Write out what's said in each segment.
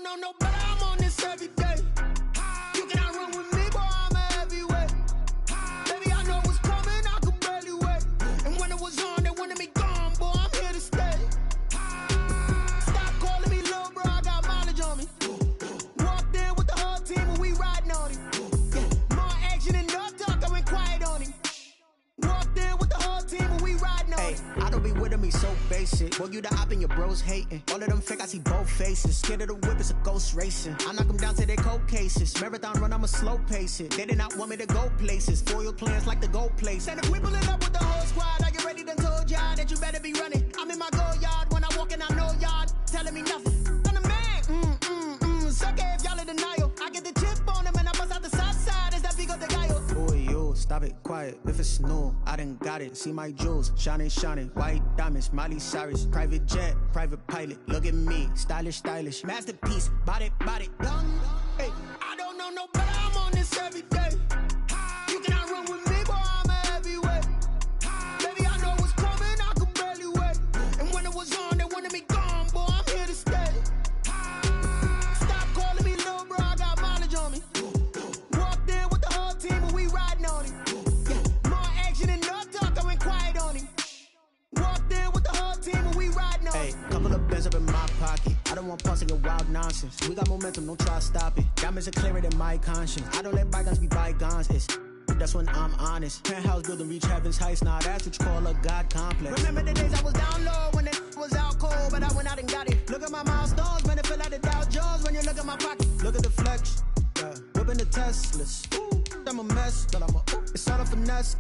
know no better, I'm on this every day. You cannot run with me, boy, I'm a heavyweight. Baby, I know what's coming, I could barely wait. And when it was on, they wanted me gone, boy, I'm here to stay. Stop calling me little bro, I got mileage on me. Walked in with the whole team and we riding on him. More action and no talk, I went quiet on him. Walked in with the whole team and we riding on him. I don't be with him, he's so basic. Boy, you the op and your bros hating. All of them fake, I see both faces. Scared of the whip, it's a ghost racing. I knock them down to their cold cases. Marathon run, I'ma slow pace it. They did not want me to go places. Foil plans like the gold place. And if we pulling up with the whole squad, I get ready to told y'all that you better be running. I'm in my go yard when I walk in, I know y'all telling me nothing. I'm the man, suck it if y'all in denial. I get the chip on them and I bust out the south side. Is that big of the guy? Boy, you, stop it, quiet. If it's new, I done got it. See my jewels, shining, shining. White diamonds, Miley Cyrus. Private jet, private pilot. Look at me, stylish, stylish. Masterpiece, body, young. Hey, I don't know no better, I'm on this every day. You cannot run with me, boy, I'm a heavyweight. Baby, I know what's coming, I could barely wait. And when it was on, they wanted me gone, boy, I'm here to stay. Stop calling me little bro, I got mileage on me. Walked in with the whole team and we riding on him. More action and no talk, I went quiet on him. Walked in with the whole team and we riding on him. Hey, couple of bands up in my pocket. I don't want parts of your wild nonsense. We got momentum, don't try to stop it. Diamonds are clearer than my conscience. I don't let bygones be bygones. That's when I'm honest. Penthouse building, reach heaven's heights. Now that's what you call a God complex. Remember the days I was down low when it was out cold, but I went out and got it. Look at my milestones, man, it feel like the Dow Jones when you look at my pocket. Look at the flex, yeah. Whipping the Teslas. Ooh, I'm a mess, but it's all a finesse.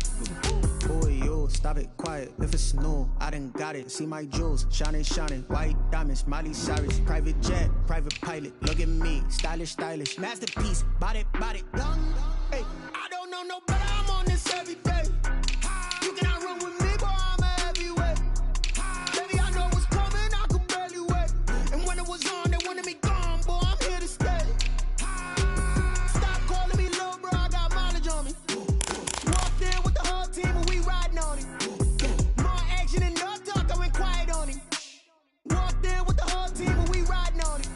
Boy, you, stop it, quiet. If it's new, I done got it. See my jewels, shining, shining. White diamonds, Miley Cyrus. Private jet, private pilot. Look at me, stylish, stylish. Masterpiece, body, young. Hey, I don't know no better, I'm on this every day. You cannot run with me, boy, I'm a heavyweight. Baby, I know what's coming, I could barely wait. And when it was on, they wanted me gone, boy, I'm here to stay. Stop calling me little bro, I got mileage on me. Walked in with the whole team and we riding on him. More action and no talk, I went quiet on him. Walked in with the whole team and we riding on him.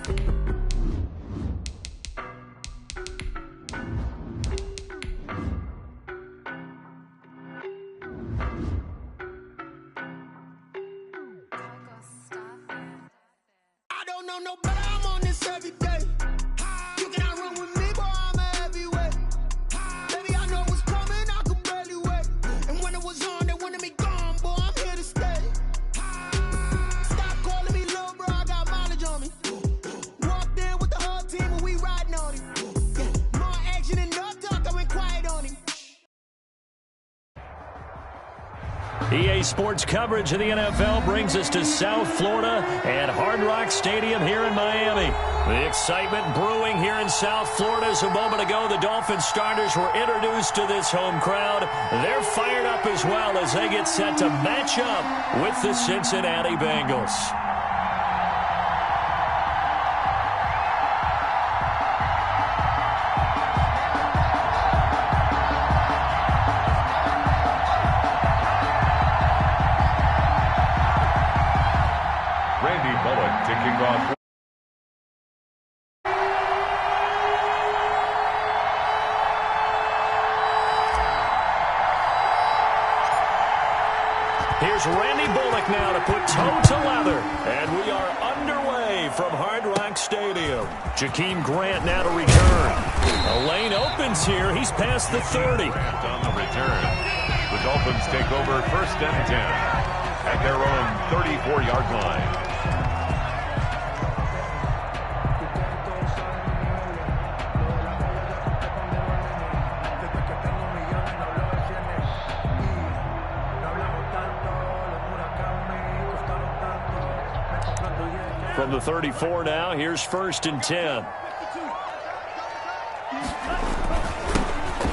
I don't know no better, I'm on this every day. You cannot run with me, boy, I'm a heavyweight. Baby, I know what's coming, I could barely wait. And when it was on, they wanted me gone, boy, I'm here to stay. Stop calling me little bro, I got mileage on me. Walked in with the whole team and we riding on him. More action and no talk, I went quiet on him. EA Sports coverage of the NFL brings us to South Florida at Hard Rock Stadium here in Miami. The excitement brewing here in South Florida as a moment ago the Dolphins starters were introduced to this home crowd. They're fired up as well as they get set to match up with the Cincinnati Bengals. Kicking off. Here's Randy Bullock now to put toe to leather. And we are underway from Hard Rock Stadium. Jakeem Grant now to return. A lane opens here. He's past the 30. Grant on the return. The Dolphins take over 1st and 10 at their own 34-yard line. From the 34 now, here's 1st and 10.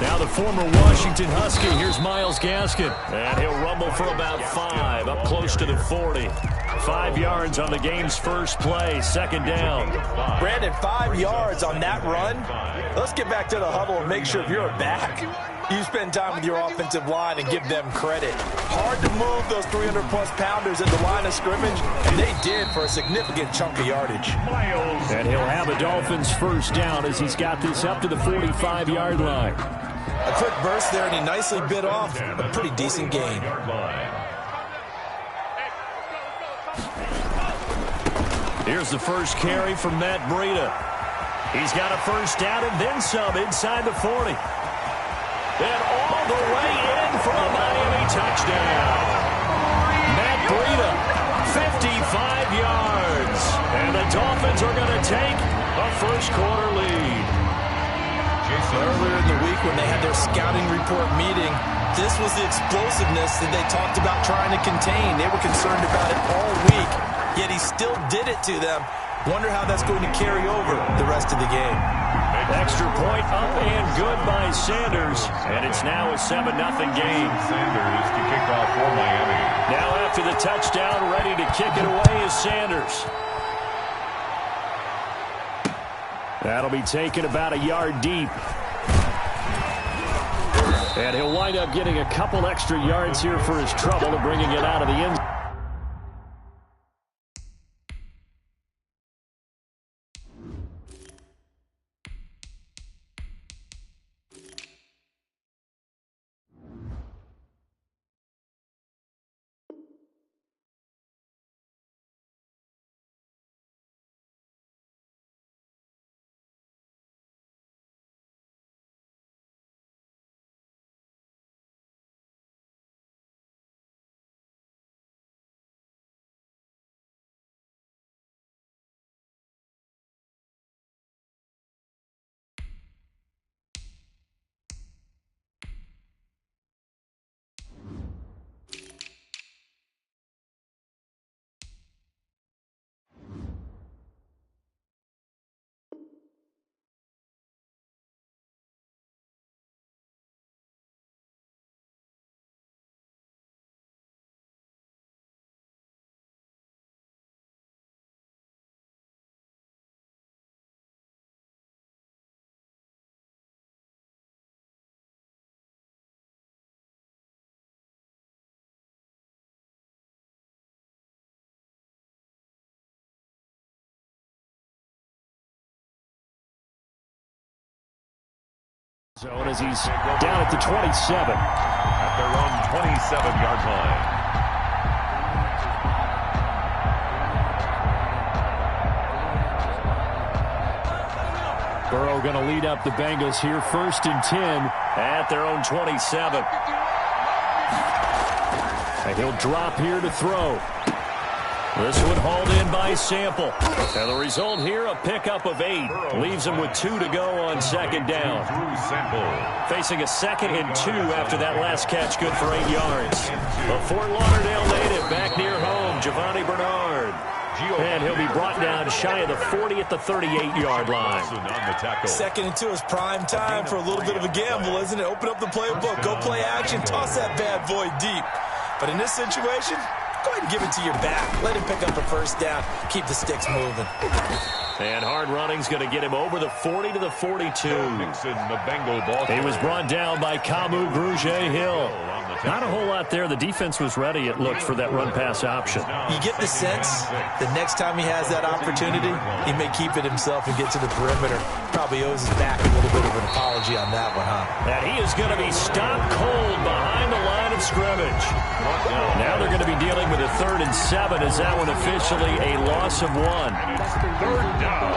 Now the former Washington Husky, here's Myles Gaskin. And he'll rumble for about 5, up close to the 40. 5 yards on the game's first play, 2nd down. Brandon, 5 yards on that run. Let's get back to the huddle and make sure if you're a back, You spend time with your offensive line and give them credit. Hard to move those 300-plus pounders at the line of scrimmage, and they did for a significant chunk of yardage. And he'll have a Dolphins first down as he's got this up to the 45-yard line. A quick burst there, and he nicely bit off a pretty decent gain. Here's the first carry from Matt Breida. He's got a first down and then some inside the 40. And all the way in for a Miami touchdown. Matt Breida, 55 yards. And the Dolphins are going to take a first-quarter lead. Earlier in the week when they had their scouting report meeting, this was the explosiveness that they talked about trying to contain. They were concerned about it all week, yet he still did it to them. Wonder how that's going to carry over the rest of the game. Extra point up and good by Sanders. And it's now a 7-0 game. Sanders to kick off for Miami. Now after the touchdown, ready to kick it away is Sanders. That'll be taken about a yard deep. And he'll wind up getting a couple extra yards here for his trouble and bringing it out of the end zone. Zone as he's down at the 27. At their own 27-yard line. Burrow going to lead up the Bengals here, 1st and 10 at their own 27. And he'll drop here to throw. This one hauled in by Sample. And the result here, a pickup of 8. Leaves him with 2 to go on 2nd down. Facing a 2nd and 2 after that last catch, good for 8 yards. A Fort Lauderdale native back near home, Giovanni Bernard. And he'll be brought down shy of the 40 at the 38-yard line. 2nd and 2 is prime time for a little bit of a gamble, isn't it? Open up the playbook, go play action, toss that bad boy deep. But in this situation, go ahead and give it to your back. Let him pick up a first down. Keep the sticks moving. And hard running's going to get him over the 40 to the 42. He was brought down by Kamu Grugier-Hill. Not a whole lot there. The defense was ready, it looked, for that run-pass option. You get the sense that next time he has that opportunity, he may keep it himself and get to the perimeter. Probably owes his back a little bit of an apology on that one, huh? And he is going to be stopped cold behind the line of scrimmage. Now they're going to be dealing with a 3rd and 7. Is that one officially a loss of 1? 3rd down.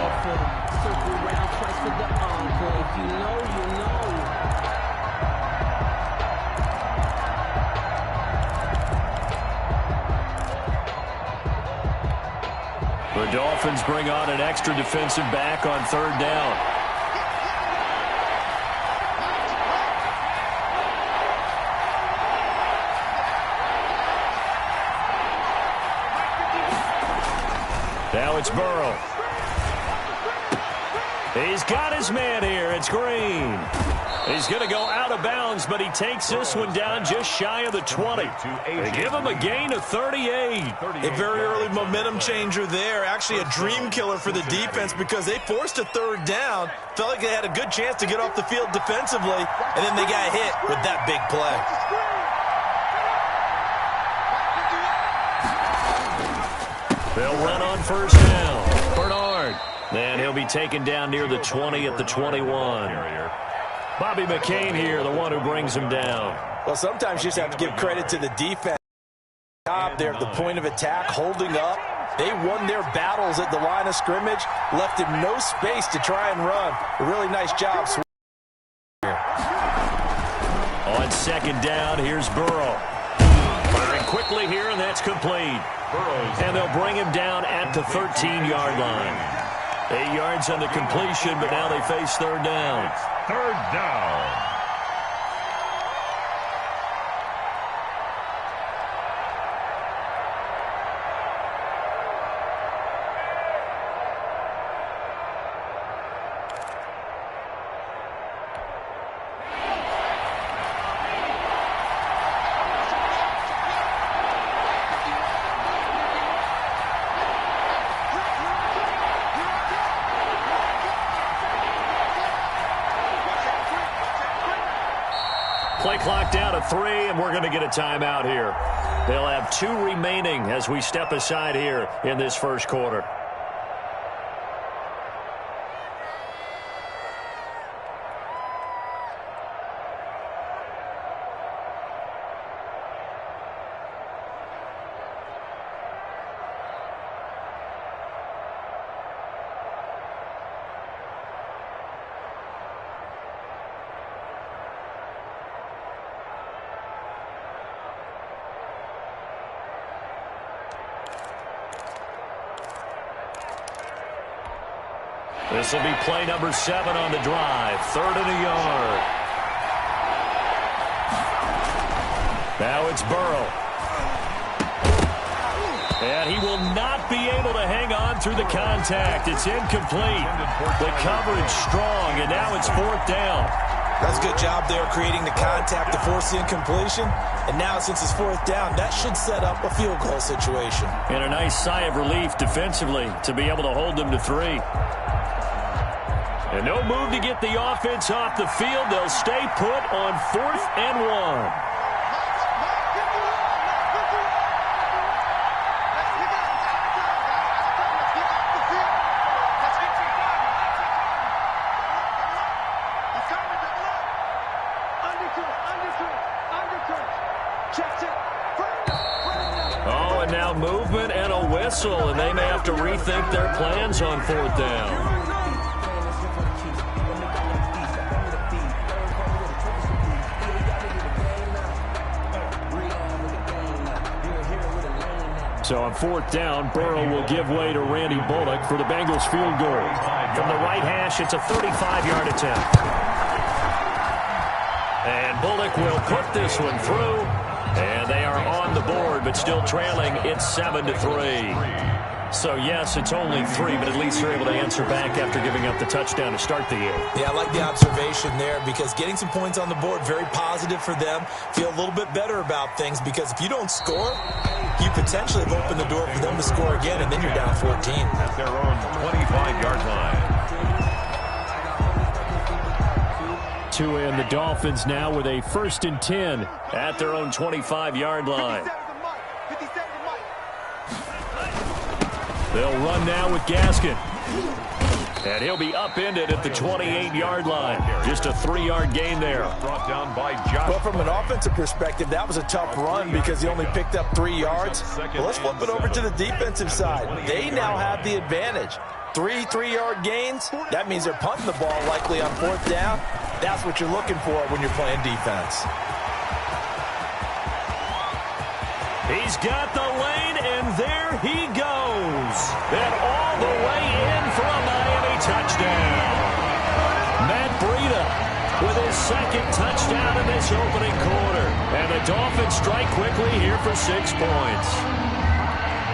The Dolphins bring on an extra defensive back on 3rd down. Now it's Burrow. He's got his man here. It's Green. He's going to go out of bounds, but he takes this one down just shy of the 20. They give him a gain of 38. A very early momentum changer there. Actually a dream killer for the defense because they forced a third down. Felt like they had a good chance to get off the field defensively, and then they got hit with that big play. They'll run on first down. Bernard. And he'll be taken down near the 20 at the 21. Bobby McCain here, the one who brings him down. Well, sometimes you just have to give credit to the defense. They're at the point of attack, holding up. They won their battles at the line of scrimmage, left him no space to try and run. A really nice job. On second down, here's Burrow. Firing quickly here, and that's complete. And they'll bring him down at the 13-yard line. 8 yards on the completion, but now they face third down. Third down. Play clock down to 3, and we're going to get a timeout here. They'll have 2 remaining as we step aside here in this first quarter. This will be play number 7 on the drive. 3rd and a yard. Now it's Burrow. And he will not be able to hang on through the contact. It's incomplete. The coverage strong, and now it's 4th down. That's a good job there creating the contact to force the incompletion. And now since it's 4th down, that should set up a field goal situation. And a nice sigh of relief defensively to be able to hold them to 3. And no move to get the offense off the field. They'll stay put on 4th and 1. Oh, and now movement and a whistle, and they may have to rethink their plans on 4th down. So on 4th down, Burrow will give way to Randy Bullock for the Bengals field goal. From the right hash, it's a 35-yard attempt. And Bullock will put this one through. And they are on the board, but still trailing. It's 7-3. So, yes, it's only 3, but at least they're able to answer back after giving up the touchdown to start the year. Yeah, I like the observation there because getting some points on the board, very positive for them. Feel a little bit better about things because if you don't score, you potentially have opened the door for them to score again, and then you're down 14. At their own 25-yard line. To end the Dolphins now with a 1st and 10 at their own 25-yard line. They'll run now with Gaskin. And he'll be upended at the 28-yard line. Just a 3-yard gain there. Brought down by Josh. Well, from an offensive perspective, that was a tough run because he only picked up 3 yards. Well, let's flip it over to the defensive side. They now have the advantage. 3 3-yard gains. That means they're punting the ball likely on 4th down. That's what you're looking for when you're playing defense. He's got the lane, and there he goes. And all the way in for a Miami touchdown. Matt Breida with his 2nd touchdown in this opening quarter. And the Dolphins strike quickly here for 6 points.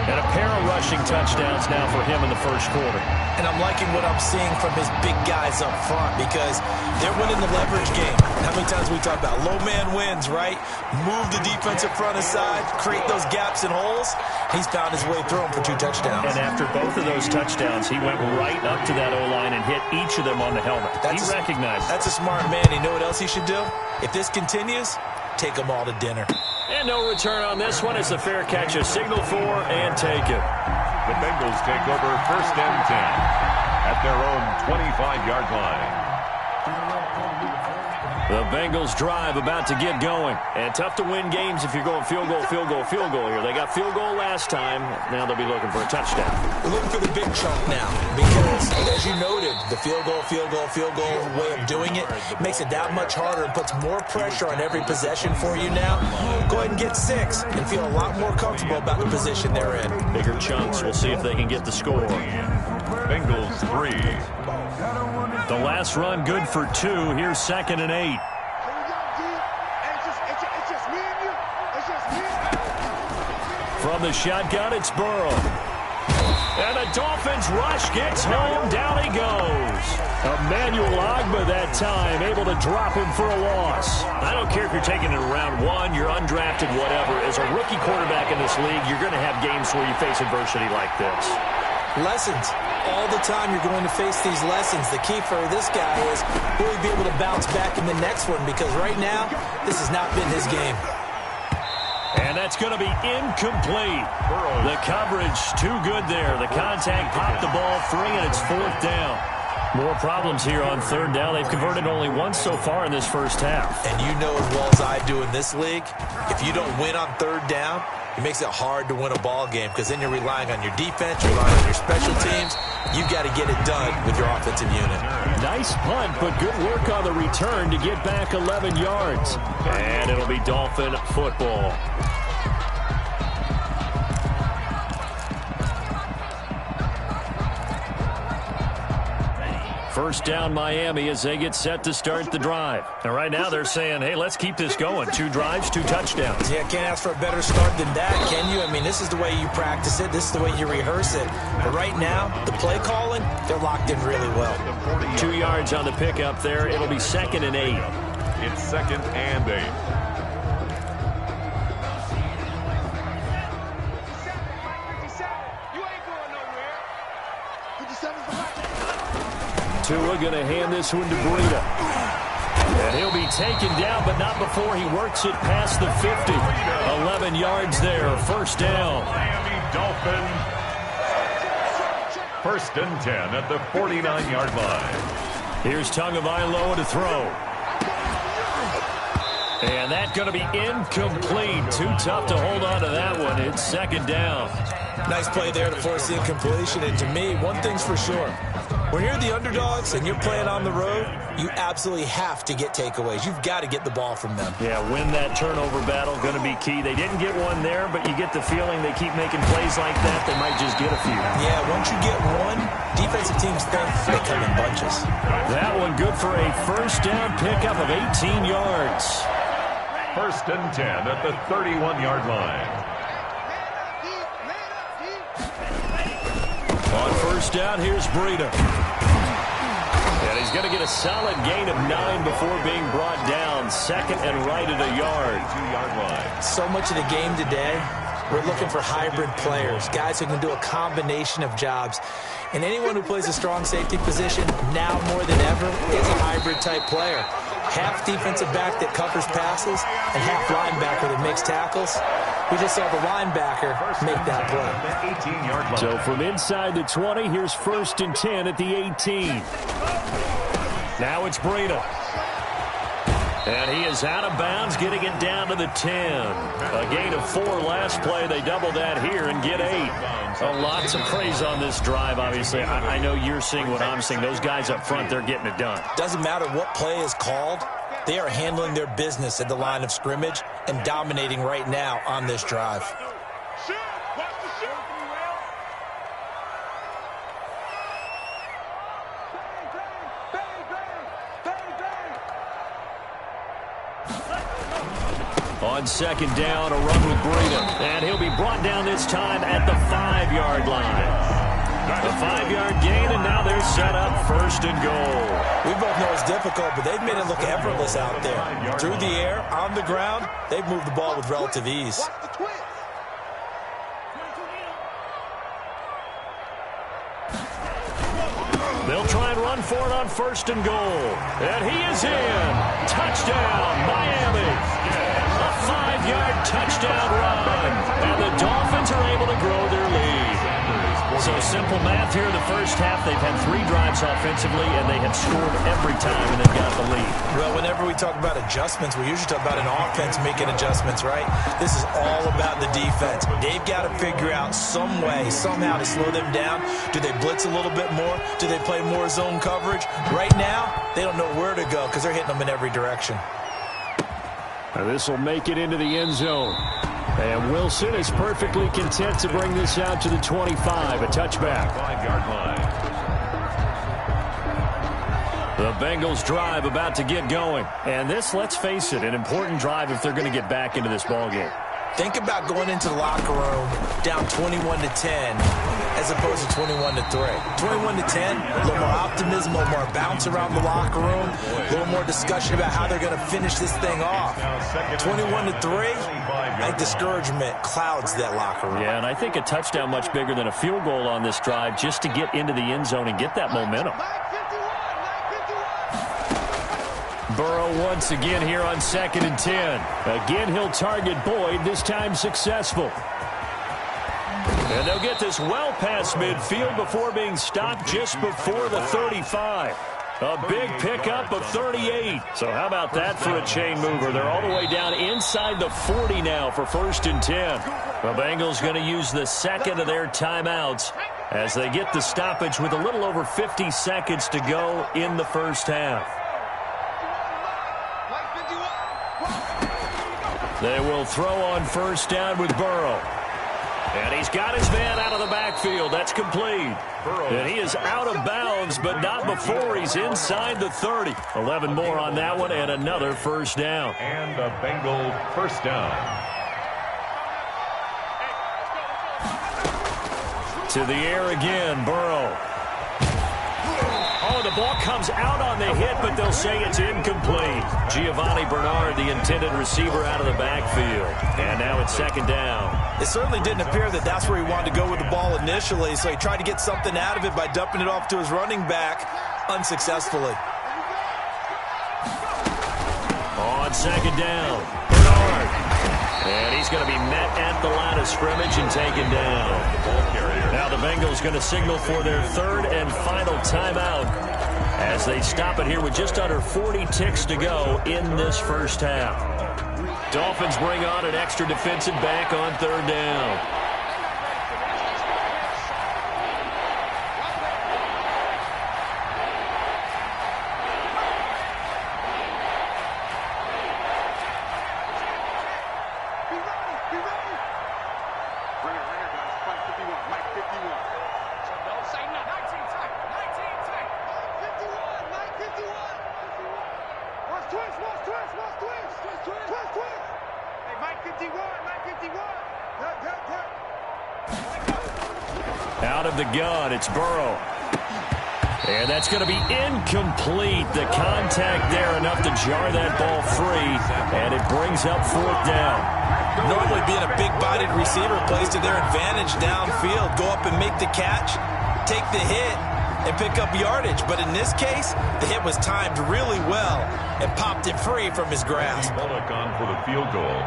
And a pair of rushing touchdowns now for him in the first quarter. And I'm liking what I'm seeing from his big guys up front because they're winning the leverage game. How many times we talk about low man wins, right? Move the defensive front aside, create those gaps and holes. He's found his way through them for 2 touchdowns. And after both of those touchdowns, he went right up to that O-line and hit each of them on the helmet. He recognized it. That's a smart man. You know what else he should do? If this continues, take them all to dinner. And no return on this one as the fair catch is signaled for and taken. The Bengals take over first and 10 at their own 25-yard line. The Bengals drive about to get going. And tough to win games if you're going field goal, field goal, field goal here. They got field goal last time. Now they'll be looking for a touchdown. We're looking for the big chunk now because, as you noted, the field goal way of doing it makes it that much harder and puts more pressure on every possession for you now. Go ahead and get 6 and feel a lot more comfortable about the position they're in. Bigger chunks. We'll see if they can get the score. Bengals 3. The last run good for 2. Here's 2nd and 8. From the shotgun, it's Burrow. And the Dolphins rush gets home. Down he goes. Emmanuel Ogbah that time, able to drop him for a loss. I don't care if you're taking it in round 1, you're undrafted, whatever. As a rookie quarterback in this league, you're going to have games where you face adversity like this. Lessons. All the time you're going to face these lessons. The key for this guy is will he be able to bounce back in the next one, because right now, this has not been his game. And that's going to be incomplete. The coverage too good there. The contact popped the ball free, and it's 4th down. More problems here on 3rd down. They've converted only once so far in this first half. And you know as well as I do in this league, if you don't win on 3rd down, it makes it hard to win a ball game because then you're relying on your defense, you're relying on your special teams. You've got to get it done with your offensive unit. Nice punt, but good work on the return to get back 11 yards. And it'll be Dolphin football. First down Miami as they get set to start the drive. And right now they're saying, hey, let's keep this going. 2 drives, 2 touchdowns. Yeah, can't ask for a better start than that, can you? I mean, this is the way you practice it. This is the way you rehearse it. But right now, the play calling, they're locked in really well. 2 yards on the pickup there. It'll be 2nd and 8. It's 2nd and 8. Tua going to hand this one to Breida. And he'll be taken down, but not before he works it past the 50. 11 yards there, first down. Miami Dolphins. 1st and 10 at the 49-yard line. Here's Tagovailoa to throw. And that's going to be incomplete. Too tough to hold on to that one. It's 2nd down. Nice play there to force the incompletion. And to me, one thing's for sure. When you're the underdogs and you're playing on the road, you absolutely have to get takeaways. You've got to get the ball from them. Yeah, win that turnover battle, going to be key. They didn't get one there, but you get the feeling they keep making plays like that, they might just get a few. Yeah, once you get one, defensive teams think they come in bunches. That one good for a first down pickup of 18 yards. 1st and 10 at the 31-yard line. On first down, here's Breida. And he's going to get a solid gain of 9 before being brought down. 2nd and right at a yard. 2-yard line. So much of the game today, we're looking for hybrid players, guys who can do a combination of jobs. And anyone who plays a strong safety position now more than ever is a hybrid-type player. Half defensive back that covers passes and half linebacker that makes tackles. We just saw the linebacker make that play. 18-yard line. So from inside the 20, here's 1st and 10 at the 18. Now it's Breida. And he is out of bounds, getting it down to the 10. A gain of 4 last play. They double that here and get 8. Lots of praise on this drive, obviously. I know you're seeing what I'm seeing. Those guys up front, they're getting it done. Doesn't matter what play is called. They are handling their business at the line of scrimmage and dominating right now on this drive. On On second down, a run with Breida. And he'll be brought down this time at the 5-yard line. A 5-yard gain, and now they're set up first and goal. We both know it's difficult, but they've made it look effortless out there. Through the air, on the ground, they've moved the ball with relative ease. They'll try and run for it on first and goal. And he is in. Touchdown, Miami. A 5-yard touchdown run. And the Dolphins are able to grow their lead. So simple math here in the first half. They've had 3 drives offensively, and they have scored every time and they've got the lead. Well, whenever we talk about adjustments, we usually talk about an offense making adjustments, right? This is all about the defense. They've got to figure out some way, somehow to slow them down. Do they blitz a little bit more? Do they play more zone coverage? Right now, they don't know where to go because they're hitting them in every direction. This will make it into the end zone. And Wilson is perfectly content to bring this out to the 25, a touchback. 5-yard line. The Bengals drive about to get going. And this, let's face it, an important drive if they're going to get back into this ballgame. Think about going into the locker room down 21-10 as opposed to 21-3. 21-10, a little more optimism, a little more bounce around the locker room, a little more discussion about how they're going to finish this thing off. 21-3, I think discouragement clouds that locker room. Yeah, and I think a touchdown much bigger than a field goal on this drive just to get into the end zone and get that momentum. Burrow once again here on 2nd and 10. Again, he'll target Boyd, this time successful. And they'll get this well past midfield before being stopped just before the 35. A big pickup of 38. So how about that for a chain mover? They're all the way down inside the 40 now for 1st and 10. The Bengals going to use the second of their timeouts as they get the stoppage with a little over 50 seconds to go in the first half. They will throw on first down with Burrow. And he's got his man out of the backfield. That's complete. And he is out of bounds, but not before he's inside the 30. 11 more on that one and another first down. And a Bengal first down. To the air again, Burrow. Oh, the ball comes out on the hit, but they'll say it's incomplete. Giovanni Bernard, the intended receiver, out of the backfield. And now it's 2nd down. It certainly didn't appear that that's where he wanted to go with the ball initially, so he tried to get something out of it by dumping it off to his running back unsuccessfully. On 2nd down, Bernard. And he's going to be met at the line of scrimmage and taken down. Now the Bengals going to signal for their 3rd and final timeout as they stop it here with just under 40 ticks to go in this first half. Dolphins bring on an extra defensive back on 3rd down. Out of the gun, it's Burrow. And that's going to be incomplete. The contact there enough to jar that ball free, and it brings up 4th down. Normally being a big-bodied receiver plays to their advantage downfield. Go up and make the catch, take the hit, and pick up yardage. But in this case, the hit was timed really well and popped it free from his grasp. Bullock on for the field goal.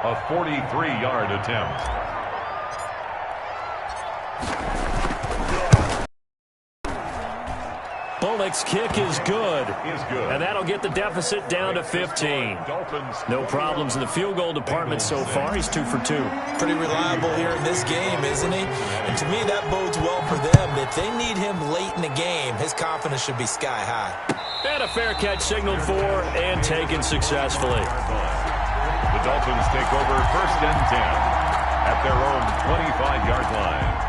A 43-yard attempt. Bullock's kick is good. And that'll get the deficit down to 15. No problems in the field goal department so far. He's 2 for 2. Pretty reliable here in this game, isn't he? And to me, that bodes well for them. If they need him late in the game, his confidence should be sky high. And a fair catch signaled for and taken successfully. The Dolphins take over 1st and 10 at their own 25-yard line.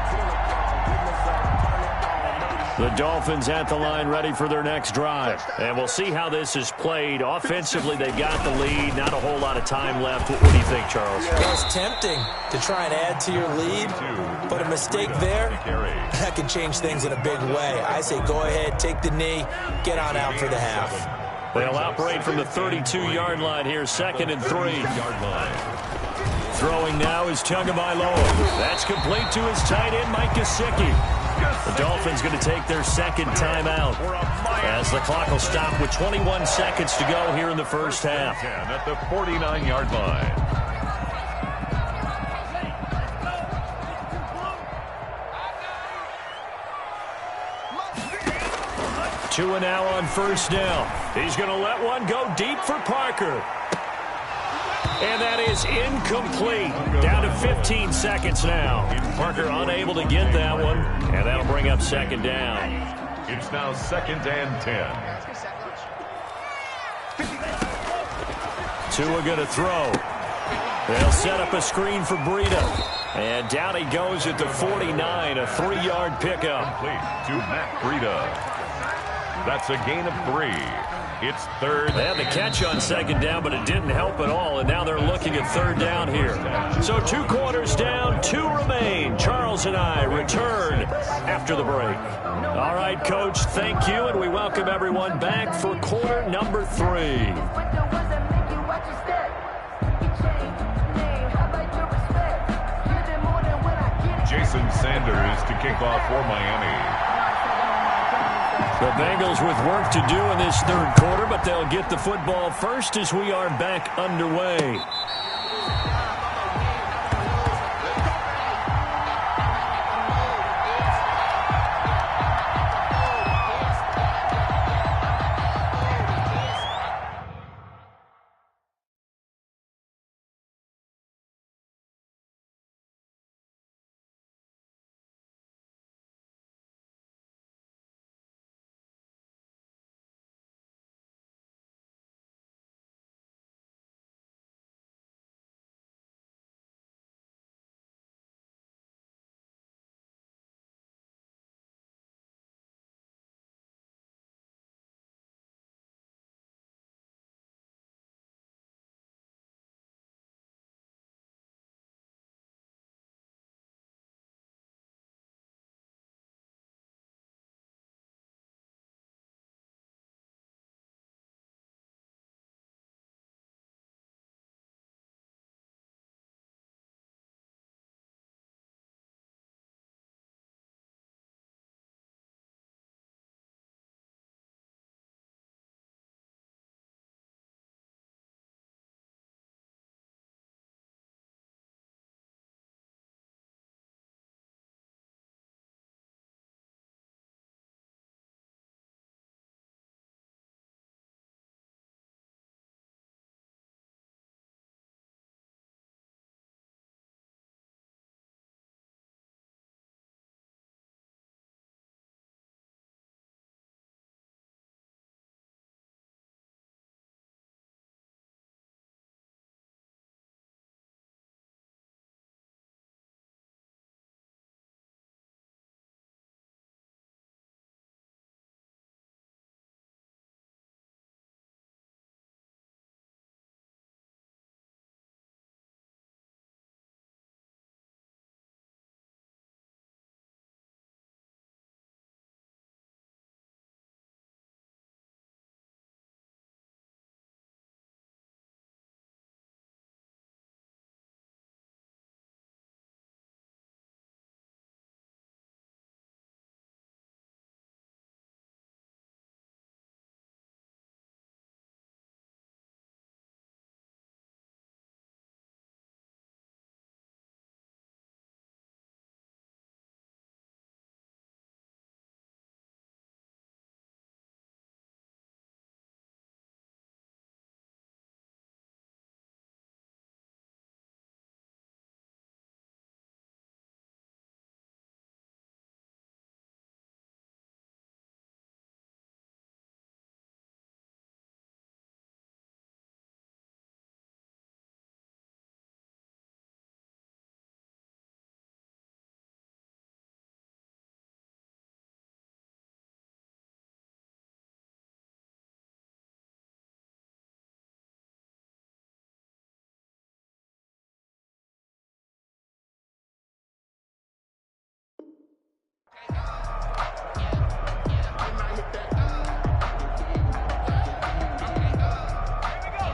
The Dolphins at the line ready for their next drive. And we'll see how this is played. Offensively, they've got the lead. Not a whole lot of time left. What do you think, Charles? Well, it's tempting to try and add to your lead, but a mistake there, that could change things in a big way. I say go ahead, take the knee, get on out for the half. They'll operate from the 32-yard line here, 2nd and 3. Throwing now is Tagovailoa. That's complete to his tight end, Mike Gesicki. The Dolphins going to take their second timeout as the clock will stop with 21 seconds to go here in the first half. At the 49-yard line. Two now on first down. He's going to let one go deep for Parker. And that is incomplete. Down to 15 seconds now. Parker unable to get that one. And that'll bring up second down. It's now 2nd and 10. Tua going to throw. They'll set up a screen for Breida. And down he goes at the 49, a 3-yard pickup. Complete to Matt Breida. That's a gain of 3. It's 3rd. They had the catch on second down, but it didn't help at all, and now they're looking at 3rd down here. So 2 quarters down, 2 remain. Charles and I return after the break. All right, Coach, thank you, and we welcome everyone back for quarter number 3. Jason Sanders to kick off for Miami. The Bengals with work to do in this 3rd quarter, but they'll get the football first as we are back underway.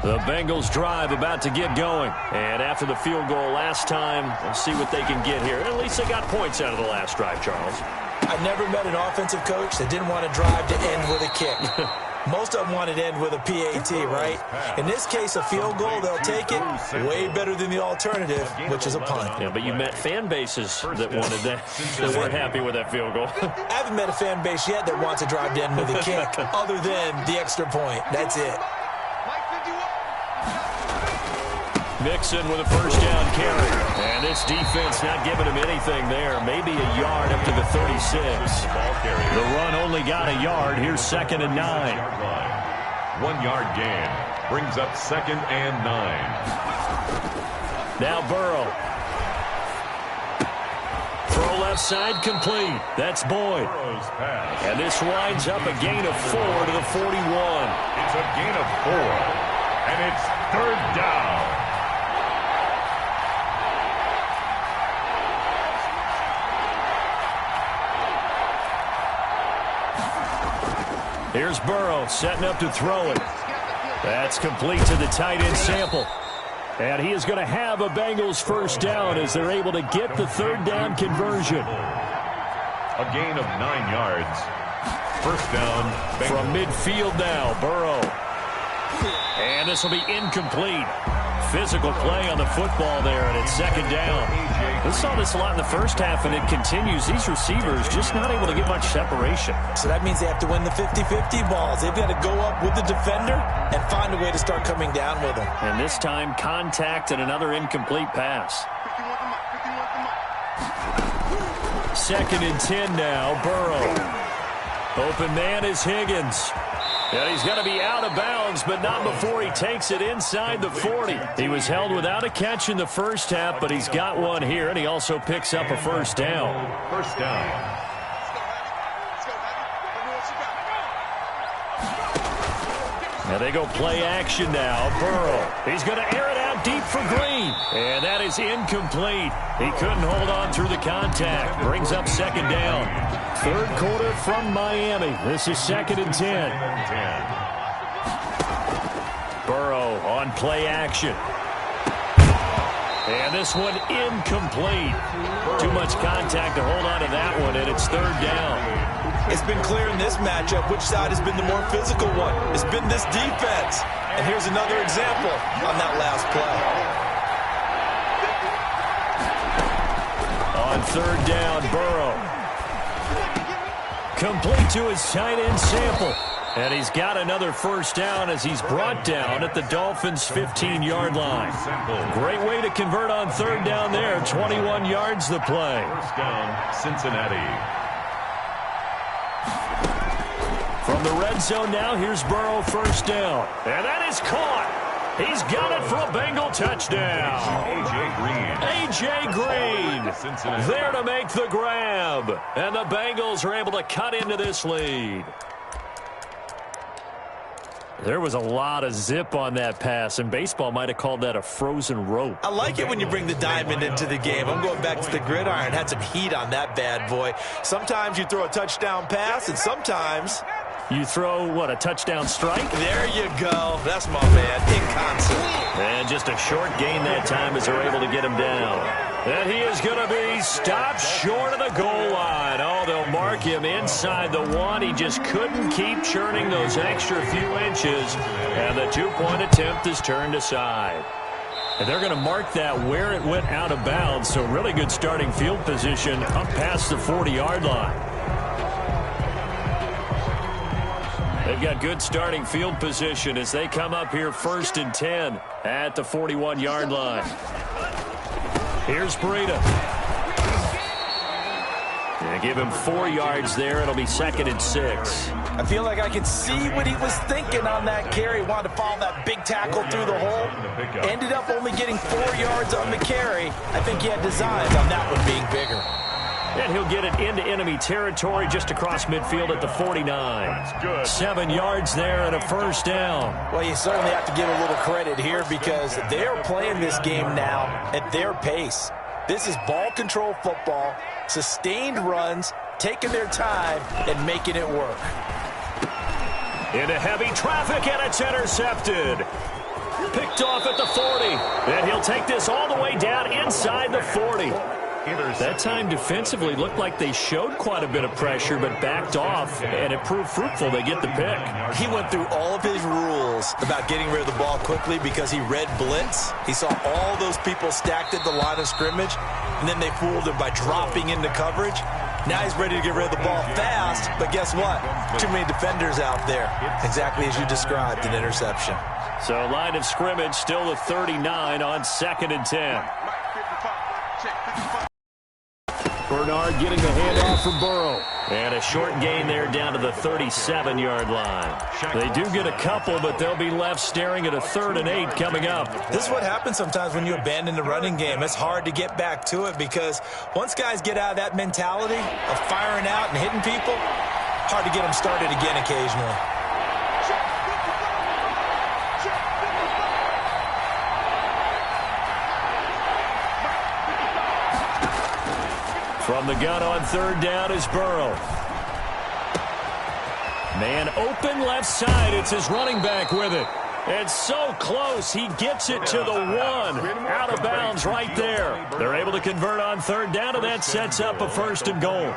The Bengals drive about to get going. And after the field goal last time, we'll see what they can get here. At least they got points out of the last drive, Charles. I never met an offensive coach that didn't want to drive to end with a kick. Most of them wanted to end with a PAT, right? In this case, a field goal, they'll take it. Way better than the alternative, which is a punt. Yeah, but you met fan bases that wanted that, that weren't happy with that field goal. I haven't met a fan base yet that wants to drive to end with a kick, other than the extra point. That's it. Mixon with a first down carry. And this defense not giving him anything there. Maybe a yard up to the 36. The run only got a yard. Here's 2nd and 9. 1 yard gain. Brings up 2nd and 9. Now Burrow. Throw left side complete. That's Boyd. And this winds up a gain of 4 to the 41. It's a gain of 4. And it's 3rd down. Here's Burrow setting up to throw it. That's complete to the tight end Sample. And he is going to have a Bengals first down as they're able to get the 3rd down conversion. A gain of 9 yards. First down. Bengals. From midfield now, Burrow. And this will be incomplete. Physical play on the football there, and it's 2nd down. We saw this a lot in the first half, and it continues. These receivers just not able to get much separation. So that means they have to win the 50-50 balls. They've got to go up with the defender and find a way to start coming down with them. And this time, contact and another incomplete pass. 2nd and 10 now, Burrow. Open man is Higgins. And he's going to be out of bounds, but not before he takes it inside the 40. He was held without a catch in the first half, but he's got one here, and he also picks up a first down. First down. Now they go play action now. Burrow. He's going to air it out deep for Green. And that is incomplete. He couldn't hold on through the contact. Brings up 2nd down. 3rd quarter from Miami. This is 2nd and 10. Burrow on play action. And this one incomplete. Too much contact to hold on to that one, and it's 3rd down. It's been clear in this matchup which side has been the more physical one. It's been this defense. And here's another example on that last play. On 3rd down, Burrow. Complete to his tight end Sample. And he's got another first down as he's brought down at the Dolphins' 15-yard line. Great way to convert on 3rd down there. 21 yards the play. First down, Cincinnati. From the red zone now, here's Burrow first down. And that is caught. He's got it for a Bengal touchdown. A.J. Green there to make the grab. And the Bengals are able to cut into this lead. There was a lot of zip on that pass, and baseball might have called that a frozen rope. I like it when you bring the diamond into the game. I'm going back to the gridiron. Had some heat on that bad boy. Sometimes you throw a touchdown pass, and sometimes you throw, what, a touchdown strike? There you go. That's my man, in concert. And just a short gain that time as they're able to get him down. And he is going to be stopped short of the goal line. Oh, they'll mark him inside the 1. He just couldn't keep churning those extra few inches. And the 2-point attempt is turned aside. And they're going to mark that where it went out of bounds. So really good starting field position up past the 40-yard line. They've got good starting field position as they come up here 1st and 10 at the 41-yard line. Here's Breida. They give him 4 yards there. It'll be 2nd and 6. I feel like I can see what he was thinking on that carry. Wanted to follow that big tackle through the hole. Ended up only getting 4 yards on the carry. I think he had designs on that one being bigger. And he'll get it into enemy territory just across midfield at the 49. 7 yards there and a first down. Well, you certainly have to give a little credit here because they're playing this game now at their pace. This is ball control football, sustained runs, taking their time, and making it work. Into heavy traffic, and it's intercepted. Picked off at the 40. And he'll take this all the way down inside the 40. That time defensively looked like they showed quite a bit of pressure but backed off, and it proved fruitful. They get the pick. He went through all of his rules about getting rid of the ball quickly because he read blitz. He saw all those people stacked at the line of scrimmage, and then they fooled him by dropping into coverage. Now he's ready to get rid of the ball fast, but guess what? Too many defenders out there. Exactly as you described, an interception. So line of scrimmage still the 39 on 2nd and 10. Bernard getting the handoff for Burrow. And a short gain there down to the 37-yard line. They do get a couple, but they'll be left staring at a 3rd and 8 coming up. This is what happens sometimes when you abandon the running game. It's hard to get back to it because once guys get out of that mentality of firing out and hitting people, hard to get them started again occasionally. From the gun on 3rd down is Burrow. Man open left side. It's his running back with it. And so close. He gets it to the 1. Out of bounds right there. They're able to convert on 3rd down, and that sets up a 1st and goal.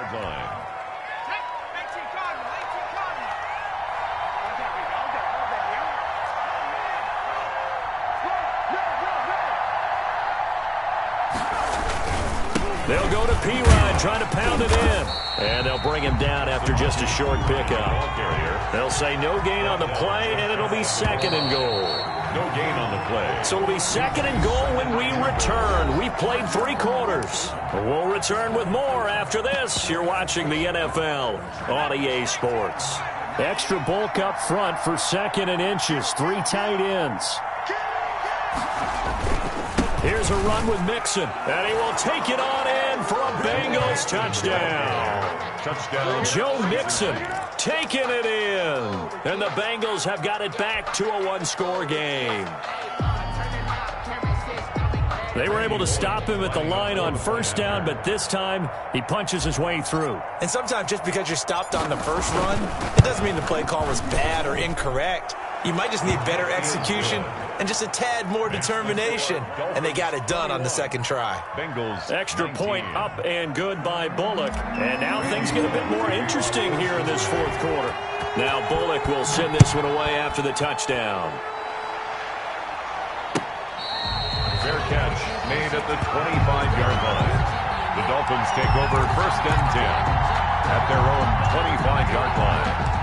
They'll go to P-Rod, trying to pound it in. And they'll bring him down after just a short pickup. They'll say no gain on the play, and it'll be 2nd and goal. No gain on the play. So it'll be 2nd and goal when we return. We've played 3 quarters. We'll return with more after this. You're watching the NFL on EA Sports. Extra bulk up front for 2nd and inches. 3 tight ends. Here's a run with Mixon, and he will take it on in for a Bengals touchdown. Touchdown. Joe Mixon taking it in, and the Bengals have got it back to a 1-score game. They were able to stop him at the line on 1st down, but this time he punches his way through. And sometimes just because you're stopped on the first run, it doesn't mean the play call was bad or incorrect. You might just need better execution and just a tad more determination. And they got it done on the 2nd try. Bengals. Extra point up and good by Bullock. And now things get a bit more interesting here in this 4th quarter. Now Bullock will send this one away after the touchdown. Fair catch made at the 25-yard line. The Dolphins take over 1st and 10 at their own 25-yard line.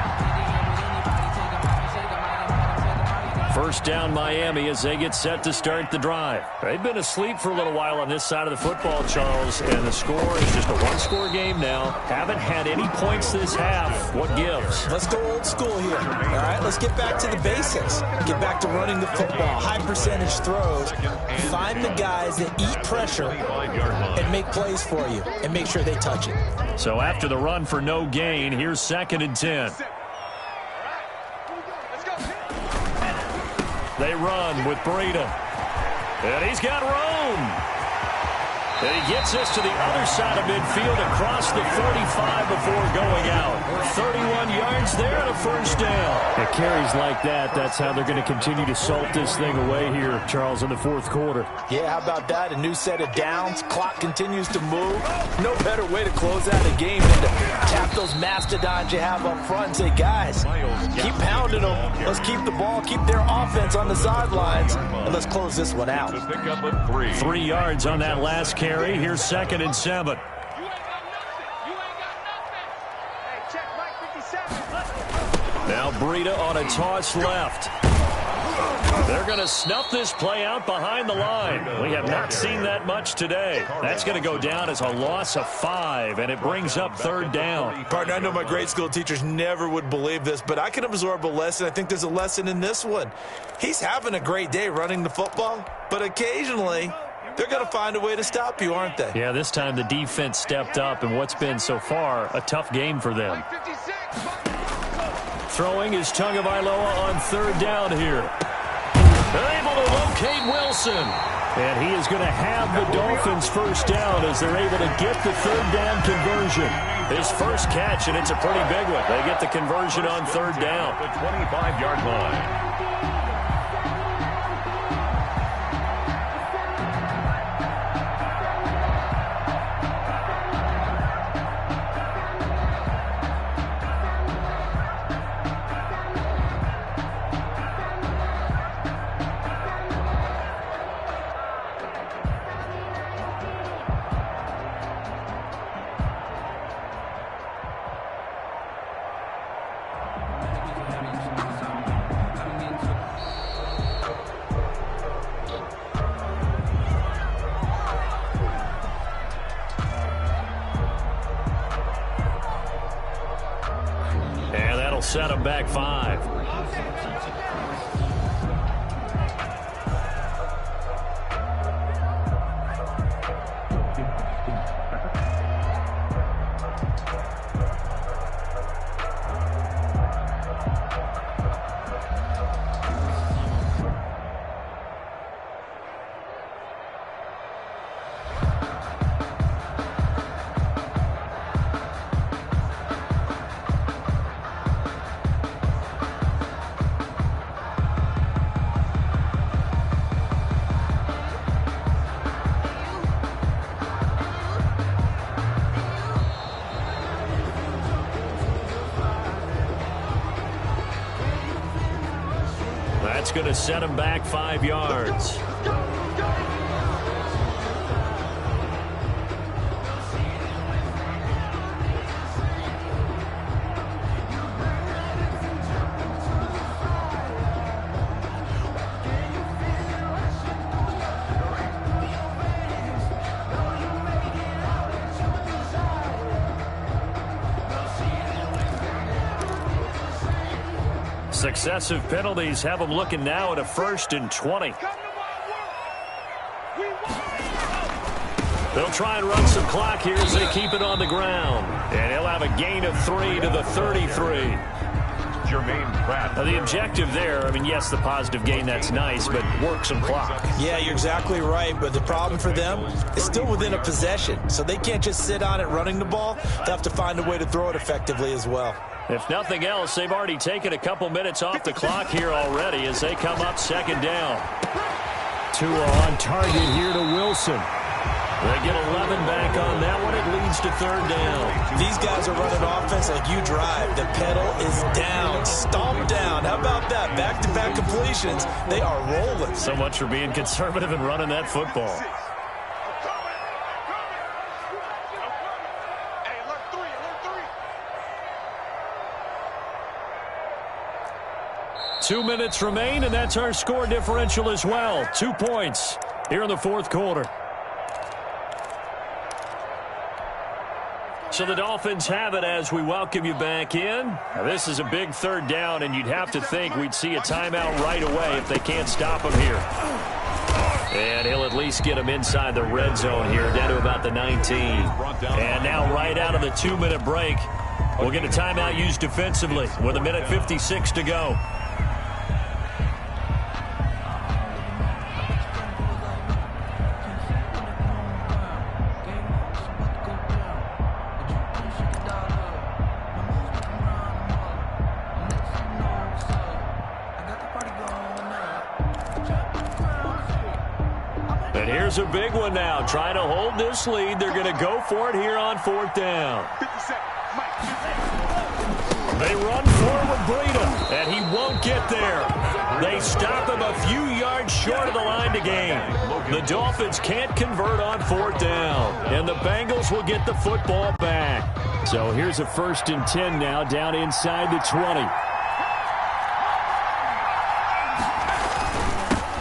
1st down Miami as they get set to start the drive. They've been asleep for a little while on this side of the football, Charles, and the score is just a 1-score game now. Haven't had any points this half. What gives? Let's go old school here. All right, let's get back to the basics. Get back to running the football, high percentage throws. Find the guys that eat pressure and make plays for you and make sure they touch it. So after the run for no gain, here's 2nd and 10. They run with Breida. And he's got room. And he gets us to the other side of midfield across the 45 before going out. 31 yards there and a 1st down. It carries like that. That's how they're going to continue to salt this thing away here, Charles, in the 4th quarter. Yeah, how about that? A new set of downs. Clock continues to move. No better way to close out a game than to tap those mastodons you have up front and say, guys, keep pounding them. Let's keep the ball, keep their offense on the sidelines, and let's close this one out. 3 yards on that last carry. Here's 2nd and 7. Now Breida on a toss left. They're going to snuff this play out behind the line. We have not seen that much today. That's going to go down as a loss of 5, and it brings up 3rd down. Partner, I know my grade school teachers never would believe this, but I can absorb a lesson. I think there's a lesson in this one. He's having a great day running the football, but occasionally they're going to find a way to stop you, aren't they? Yeah, this time the defense stepped up in what's been so far a tough game for them. Throwing is Tagovailoa on 3rd down here. They're able to locate Wilson. And he is going to have the Dolphins 1st down as they're able to get the 3rd down conversion. His first catch, and it's a pretty big one. They get the conversion on 3rd down. The 25-yard line. They'll set them back 5. That's going to set him back 5 yards. Successive penalties have them looking now at a 1st and 20. They'll try and run some clock here as they keep it on the ground. And he'll have a gain of 3 to the 33. Now, the objective there, I mean, yes, the positive gain, that's nice, but work some clock. Yeah, you're exactly right, but the problem for them is still within a possession, so they can't just sit on it running the ball. They'll have to find a way to throw it effectively as well. If nothing else, they've already taken a couple minutes off the clock here already as they come up 2nd down. Tua on target here to Wilson. They get 11 back on that one. It leads to 3rd down. These guys are running offense like you drive. The pedal is down, stomp down. How about that? Back-to-back completions. They are rolling. So much for being conservative and running that football. Two minutes remain, and that's our score differential as well. 2 points here in the 4th quarter. So the Dolphins have it as we welcome you back in. Now, this is a big 3rd down, and you'd have to think we'd see a timeout right away if they can't stop him here. And he'll at least get him inside the red zone here, down to about the 19. And now right out of the 2-minute break, we'll get a timeout used defensively with 1:56 to go. And here's a big one now. Trying to hold this lead. They're going to go for it here on 4th down. They run forward, Breida, and he won't get there. They stop him a few yards short of the line to gain. The Dolphins can't convert on 4th down, and the Bengals will get the football back. So here's a 1st and 10 now, down inside the 20.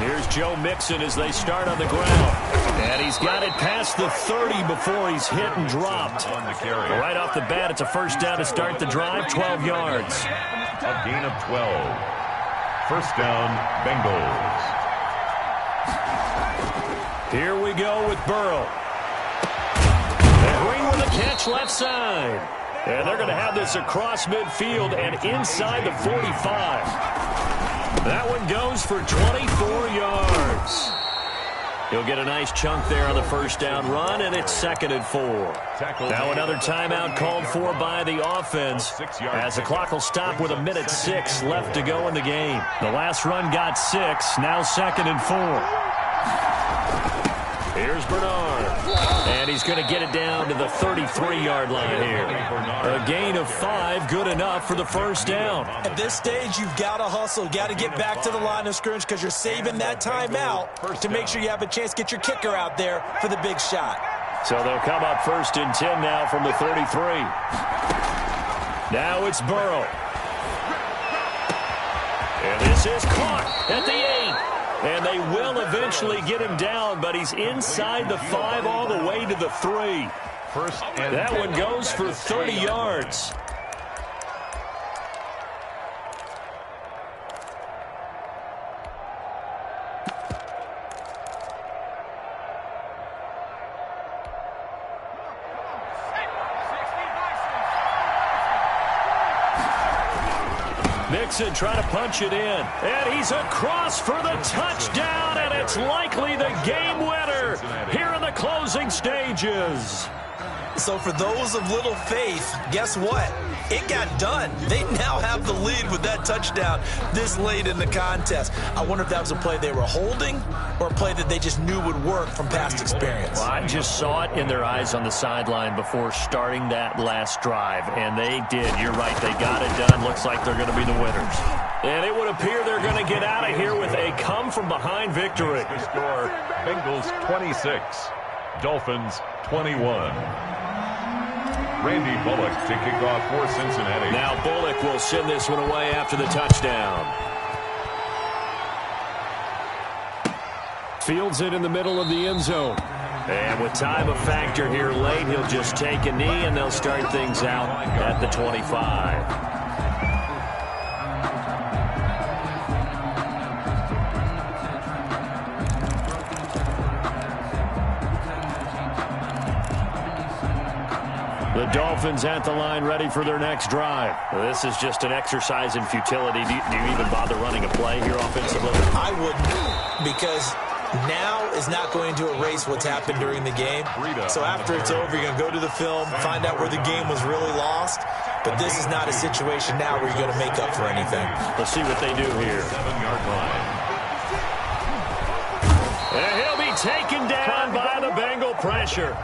Here's Joe Mixon as they start on the ground. And he's got it past the 30 before he's hit and dropped. Right off the bat, it's a 1st down to start the drive, 12 yards. A gain of 12. 1st down, Bengals. Here we go with Burrow. And Green with a catch left side. And they're going to have this across midfield and inside the 45. That one goes for 24 yards. He'll get a nice chunk there on the 1st down run, and it's 2nd and 4. Now another timeout called for by the offense as the clock will stop with 1:06 left to go in the game. The last run got 6, now 2nd and 4. Here's Bernard, and he's going to get it down to the 33-yard line here. A gain of 5, good enough for the 1st down. At this stage, you've got to hustle. You've got to get back to the line of scrimmage because you're saving that timeout to make sure you have a chance to get your kicker out there for the big shot. So they'll come up 1st and 10 now from the 33. Now it's Burrow. And this is caught at the 8. And they will eventually get him down, but he's inside the 5 all the way to the 3. That one goes for 30 yards. Mixon trying to punch it in. And he's across for the touchdown, and it's likely the game winner here in the closing stages. So for those of little faith, guess what? It got done. They now have the lead with that touchdown this late in the contest. I wonder if that was a play they were holding or a play that they just knew would work from past experience. Well, I just saw it in their eyes on the sideline before starting that last drive, and they did. You're right. They got it done. Looks like they're going to be the winners. And it would appear they're going to get out of here with a come-from-behind victory. The score, Bengals 26, Dolphins 21. Randy Bullock to kick off for Cincinnati. Now Bullock will send this one away after the touchdown. Fields it in the middle of the end zone. And with time a factor here late, he'll just take a knee and they'll start things out at the 25. The Dolphins at the line, ready for their next drive. This is just an exercise in futility. Do you even bother running a play here offensively? I wouldn't, because now is not going to erase what's happened during the game. So after it's over, you're going to go to the film, find out where the game was really lost. But this is not a situation now where you're going to make up for anything. Let's see what they do here. 7-yard line. And he'll be taken down by the Bengal pressure.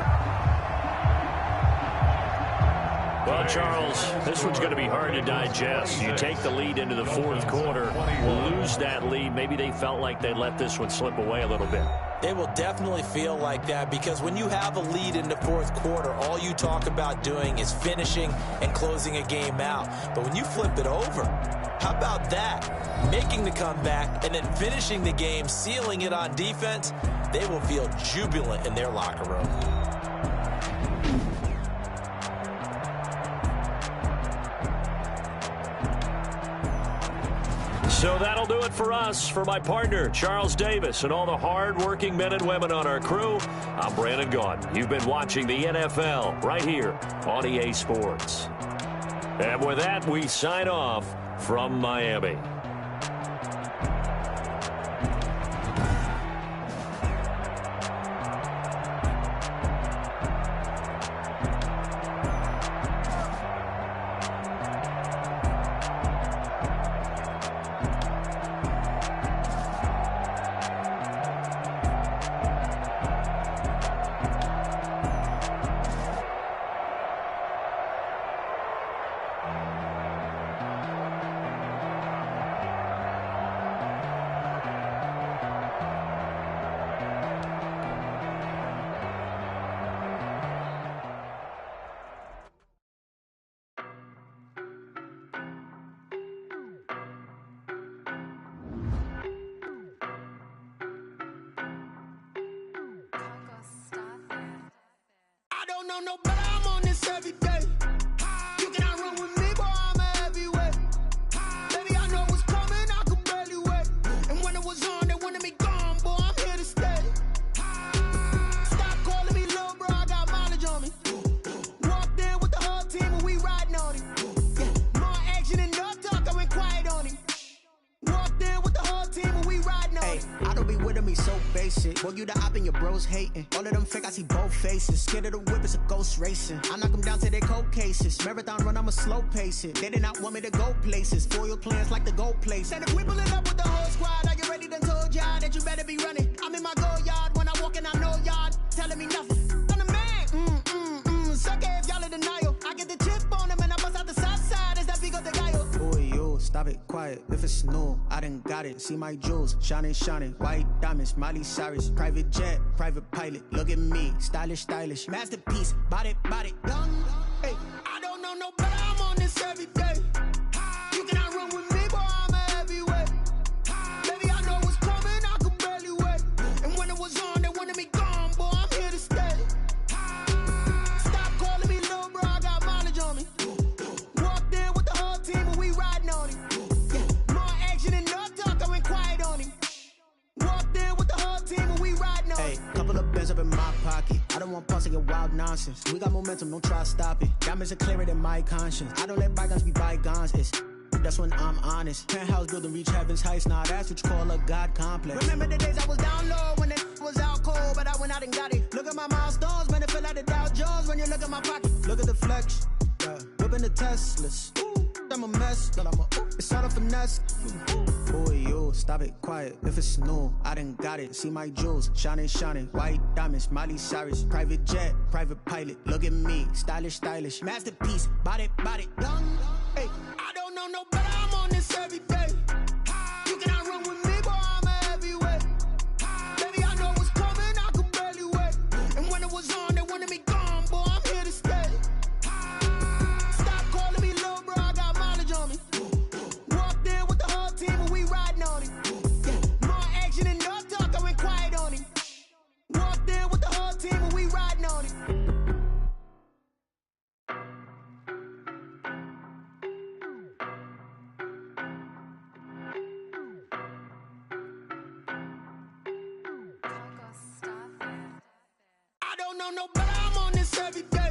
Well, Charles, this one's going to be hard to digest. You take the lead into the fourth quarter, lose that lead. Maybe they felt like they let this one slip away a little bit. They will definitely feel like that, because when you have a lead in the fourth quarter, all you talk about doing is finishing and closing a game out. But when you flip it over, how about that? Making the comeback and then finishing the game, sealing it on defense, they will feel jubilant in their locker room. So that'll do it for us. For my partner, Charles Davis, and all the hard-working men and women on our crew, I'm Brandon Gaudin. You've been watching the NFL right here on EA Sports. And with that, we sign off from Miami. No, but I'm on this every day. You cannot run with me, boy, I'm a heavyweight. Baby, I know what's coming, I could barely wait. And when it was on, they wanted me gone, boy, I'm here to stay. Stop calling me little bro, I got mileage on me. Walked in with the whole team and we riding on him. Yeah, more action and no talk, I went quiet on him. Walked in with the whole team and we riding on him. I don't be with me so basic. Boy, you the op and your bros hating. All of them fake, I see both faces. Scared of the whip, it's a ghost racing. I knock them down to their cold cases. Marathon run, I'ma slow pace it. They did not want me to go places. Foil plans like the gold place. And if we pulling up with the whole squad, are you ready? Done told y'all that you better be running. I'm in my go yard. When I walk in, I know y'all telling me nothing. I'm the man. Sucker if y'all in denial. I get the chip on them and I bust out the south side. Is that Vigo de Gallo? Boy, you stop it, quiet. If it's new, I done got it. See my jewels, shining, white diamonds, Miley Cyrus, private jet, private pilot. Look at me, stylish, masterpiece, body, young. Hey, I don't know no better, I'm on this every day. You cannot run with me, boy, I'm a heavyweight. Baby, I know what's coming, I could barely wait. And when it was on, they wanted me gone, boy, I'm here to stay. Stop calling me little bro, I got mileage on me. Walked in with the whole team and we riding on him. Yeah, more action and no talk, I went quiet on him. Walked in with the whole team and we riding on him. Couple of bands up in my pocket. I don't want pause to get wild nonsense. We got momentum, don't try to stop it. Diamonds are clearer than my conscience. I don't let bygones be bygones. It's That's when I'm honest. Penthouse building, reach heaven's heights. Nah, that's what you call a God complex. Remember the days I was down low when it was out cold, but I went out and got it. Look at my milestones, man, it feel like the Dow Jones when you look at my pocket. Look at the flex, yeah. Whipping the Teslas. I'm a mess, but it's all a finesse. Boy, you stop it, quiet. If it's new, I done got it. See my jewels, shining, shining. White diamonds, Miley Cyrus. Private jet, private pilot. Look at me, stylish, stylish. Masterpiece, body, young. Hey, I don't know no better, I'm on this every day. You cannot run with me, boy, I'm a heavyweight. Baby, I know what's coming, I could barely wait. And when it was on, they wanted me gone, boy, I'm here to stay. Stop calling me little bro, I got mileage on me. Walked in with the whole team and we riding on it. Yeah, more action and no talk, I went quiet on it. Walked in with the whole team and we riding on it. I don't know no better, I'm on this every day.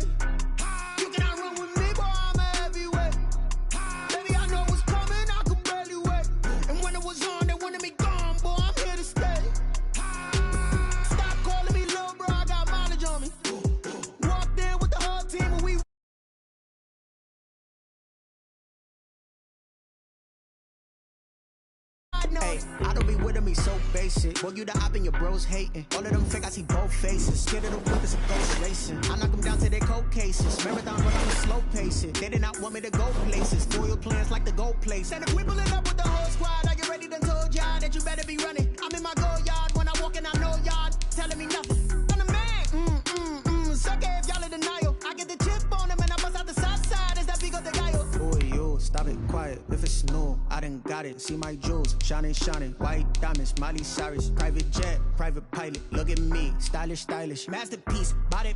You cannot run with me, boy, I'm a heavyweight. Baby, I know what's coming, I could barely wait. And when it was on, they wanted me gone, boy, I'm here to stay. Stop calling me little bro, I got mileage on me. Walked in with the whole team and we hey, I don't be with me so basic. Well, you the op and your bros hating. All of them fake, I see both faces. Scared of the whip, it's a ghost racing. I knock them down to their cold cases. Marathon run on the slow pace it. They did not want me to go places. Foil plans like the gold place. And if we pulling up with the whole squad, are you ready? Done told y'all that you better be running. I'm in my go yard. When I walk in, I know y'all telling me nothing. I'm the man. Suck it if y'all in denial. I get the chip on them and I bust out the south side. Is that big of the guy? Boy, you stop it, quiet. If it's new, I done got it. See my jewels, shining, shining. White diamonds, Miley Cyrus. Private jet, private pilot. Look at me, stylish, stylish. Masterpiece, body,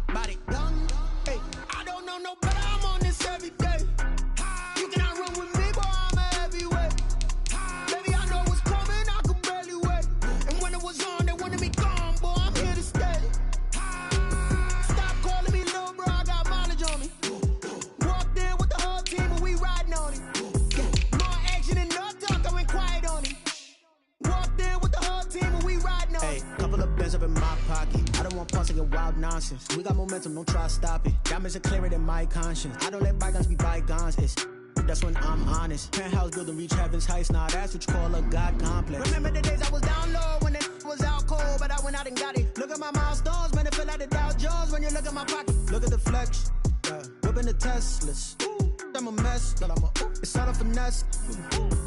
young. Hey, I don't know no better, I'm on this every day. You cannot run with me, boy, I'm a heavyweight. Baby, I know what's coming, I could barely wait. And when it was on, they wanted me gone, boy, I'm here to stay. Stop calling me little bro, I got mileage on me. Walked in with the whole team and we riding on it. More action and no talk, I went quiet on it. Walked in with the whole team and we riding on it. hey, couple of bands up in my pocket. I don't want parts of your wild nonsense. We got momentum, don't try to stop it. Diamonds are clearer than my conscience. I don't let bygones be bygones. That's when I'm honest. Penthouse building, reach heaven's heights. Nah, that's what you call a God complex. Remember the days I was down low when it was out cold, but I went out and got it. Look at my milestones, man, it feel like the Dow Jones when you look at my pocket. Look at the flex, yeah. Whipping the Teslas. I'm a mess, but it's all a finesse.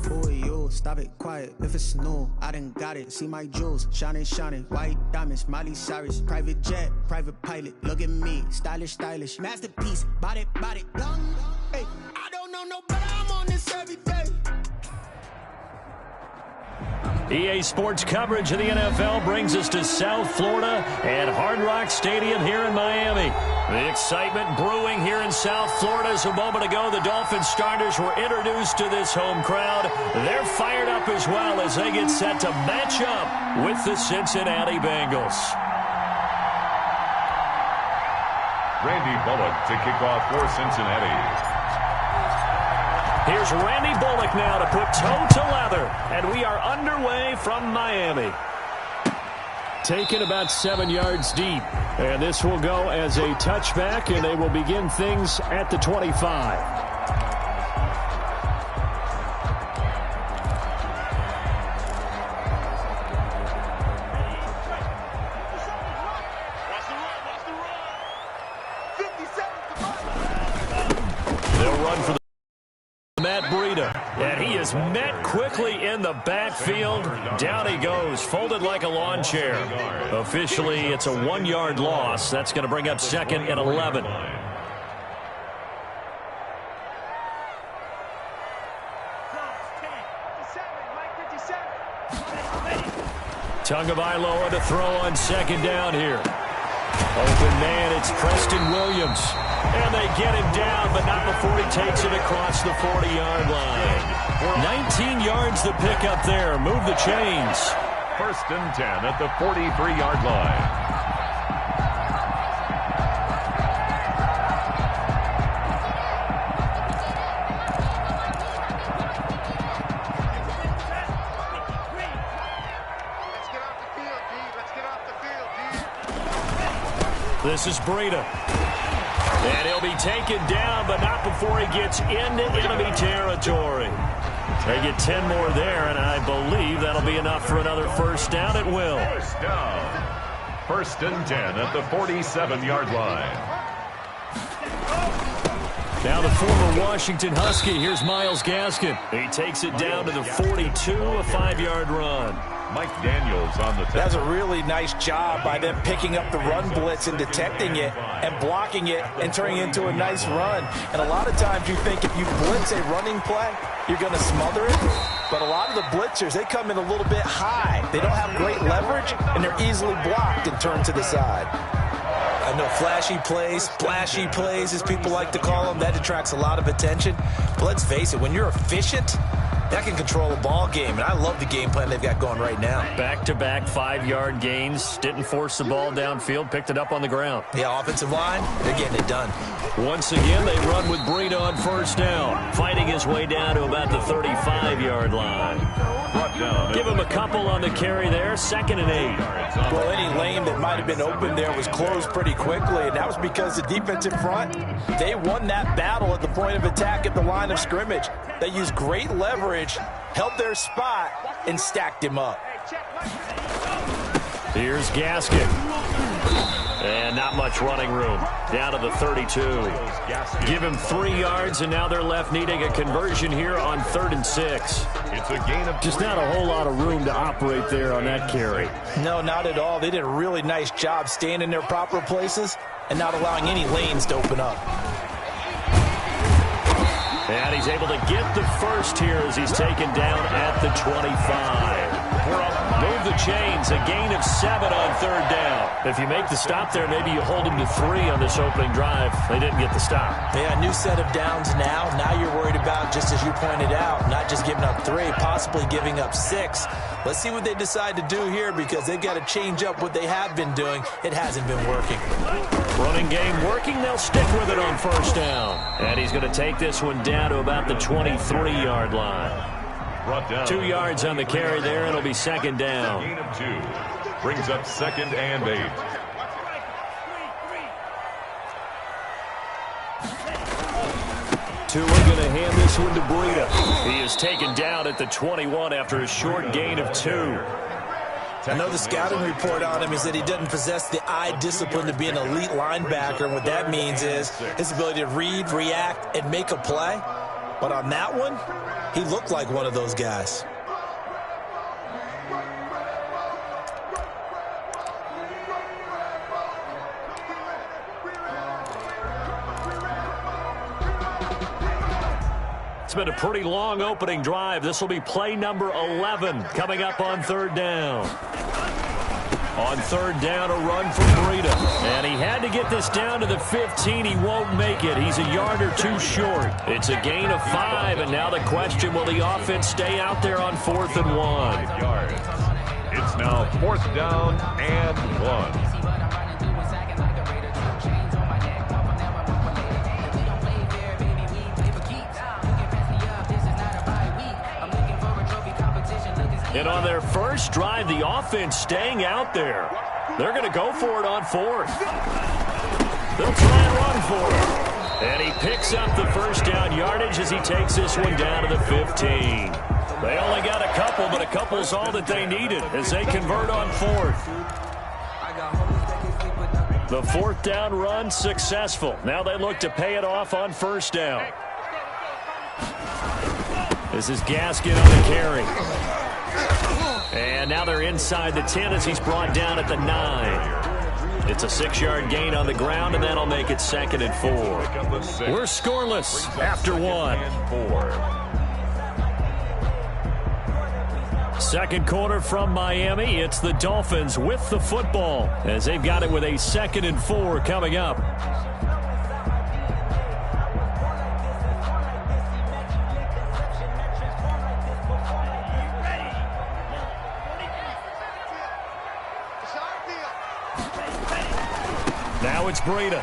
Boy, you stop it, quiet. If it's new, I done got it. See my jewels, shining, shining. White diamonds, Miley Cyrus. Private jet, private pilot. Look at me, stylish, stylish. Masterpiece, body, young. Hey, I don't know no better, I'm on this every day. EA Sports coverage of the NFL brings us to South Florida and Hard Rock Stadium here in Miami. The excitement brewing here in South Florida as a moment ago the Dolphins starters were introduced to this home crowd. They're fired up as well as they get set to match up with the Cincinnati Bengals. Randy Bullock to kick off for Cincinnati. Here's Randy Bullock now to put toe to leather, and we are underway from Miami. Taken about 7 yards deep, and this will go as a touchback, and they will begin things at the 25. And he is met quickly in the backfield. Down he goes, folded like a lawn chair. Officially, it's a 1-yard loss. That's going to bring up second and 11. Tagovailoa to throw on second down here. Open man, it's Preston Williams. And they get him down, but not before he takes it across the 40-yard line. 19 yards to pick up there. Move the chains. First and 10 at the 43-yard line. This is Breida. And he'll be taken down, but not before he gets into enemy territory. They get 10 more there, and I believe that'll be enough for another first down. It will. First down. 1st and 10 at the 47-yard line. Now the former Washington Husky. Here's Myles Gaskin. He takes it down to the 42, a 5-yard run. Mike Daniels on the tackle. That's a really nice job by them picking up the run blitz and detecting it and blocking it and turning it into a nice run. And a lot of times you think if you blitz a running play, you're going to smother it. But a lot of the blitzers, they come in a little bit high. They don't have great leverage, and they're easily blocked and turned to the side. I know flashy plays, splashy plays, as people like to call them, that attracts a lot of attention. But let's face it, when you're efficient, that can control a ball game, and I love the game plan they've got going right now. Back-to-back 5-yard gains. Didn't force the ball downfield. Picked it up on the ground. Yeah, offensive line, they're getting it done. Once again, they run with Breida on first down. Fighting his way down to about the 35-yard line. Give him a couple on the carry there. 2nd and 8. Well, any lane that might have been open there was closed pretty quickly, and that was because the defensive front, they won that battle at the point of attack at the line of scrimmage. They used great leverage, held their spot, and stacked him up. Here's Gaskin. And not much running room. Down to the 32. Give him 3 yards, and now they're left needing a conversion here on 3rd and 6. It's a gain of just not a whole lot of room to operate there on that carry. No, not at all. They did a really nice job staying in their proper places and not allowing any lanes to open up. And he's able to get the first here as he's taken down at the 25. Move the chains, a gain of 7 on 3rd down. If you make the stop there, maybe you hold him to 3 on this opening drive. They didn't get the stop. Yeah, new set of downs now. Now you're worried about, just as you pointed out, not just giving up 3, possibly giving up 6. Let's see what they decide to do here because they've got to change up what they have been doing. It hasn't been working. Running game working. They'll stick with it on 1st down. And he's going to take this one down to about the 23-yard line. 2 yards on the carry there. It'll be 2nd down. Gain of 2. Brings up 2nd and 8. Tua going to hand this one to Breida. He is taken down at the 21 after a short gain of 2. I know the scouting report on him is that he doesn't possess the eye discipline to be an elite linebacker. And what that means is his ability to read, react, and make a play. But on that one, he looked like one of those guys. It's been a pretty long opening drive. This will be play number 11 coming up on 3rd down. On 3rd down, a run from Breida. And he had to get this down to the 15. He won't make it. He's a yard or 2 short. It's a gain of 5, and now the question, will the offense stay out there on 4th and 1? 5 yards. It's now 4th down and 1. And on their first drive, the offense staying out there. They're going to go for it on 4th. They'll try and run for it. And he picks up the first down yardage as he takes this one down to the 15. They only got a couple, but a couple's all that they needed as they convert on 4th. The 4th down run successful. Now they look to pay it off on 1st down. This is Gaskin on the carry. And now they're inside the 10 as he's brought down at the 9. It's a 6-yard gain on the ground, and that'll make it 2nd and 4. We're scoreless after 1. 2nd quarter from Miami. It's the Dolphins with the football as they've got it with a 2nd and 4 coming up. Now it's Breida.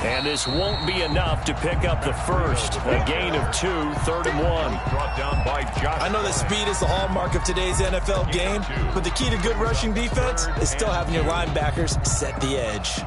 And this won't be enough to pick up the first. A gain of 2, 3rd and 1. Brought down by Josh. I know that speed is the hallmark of today's NFL game, but the key to good rushing defense is still having your linebackers set the edge.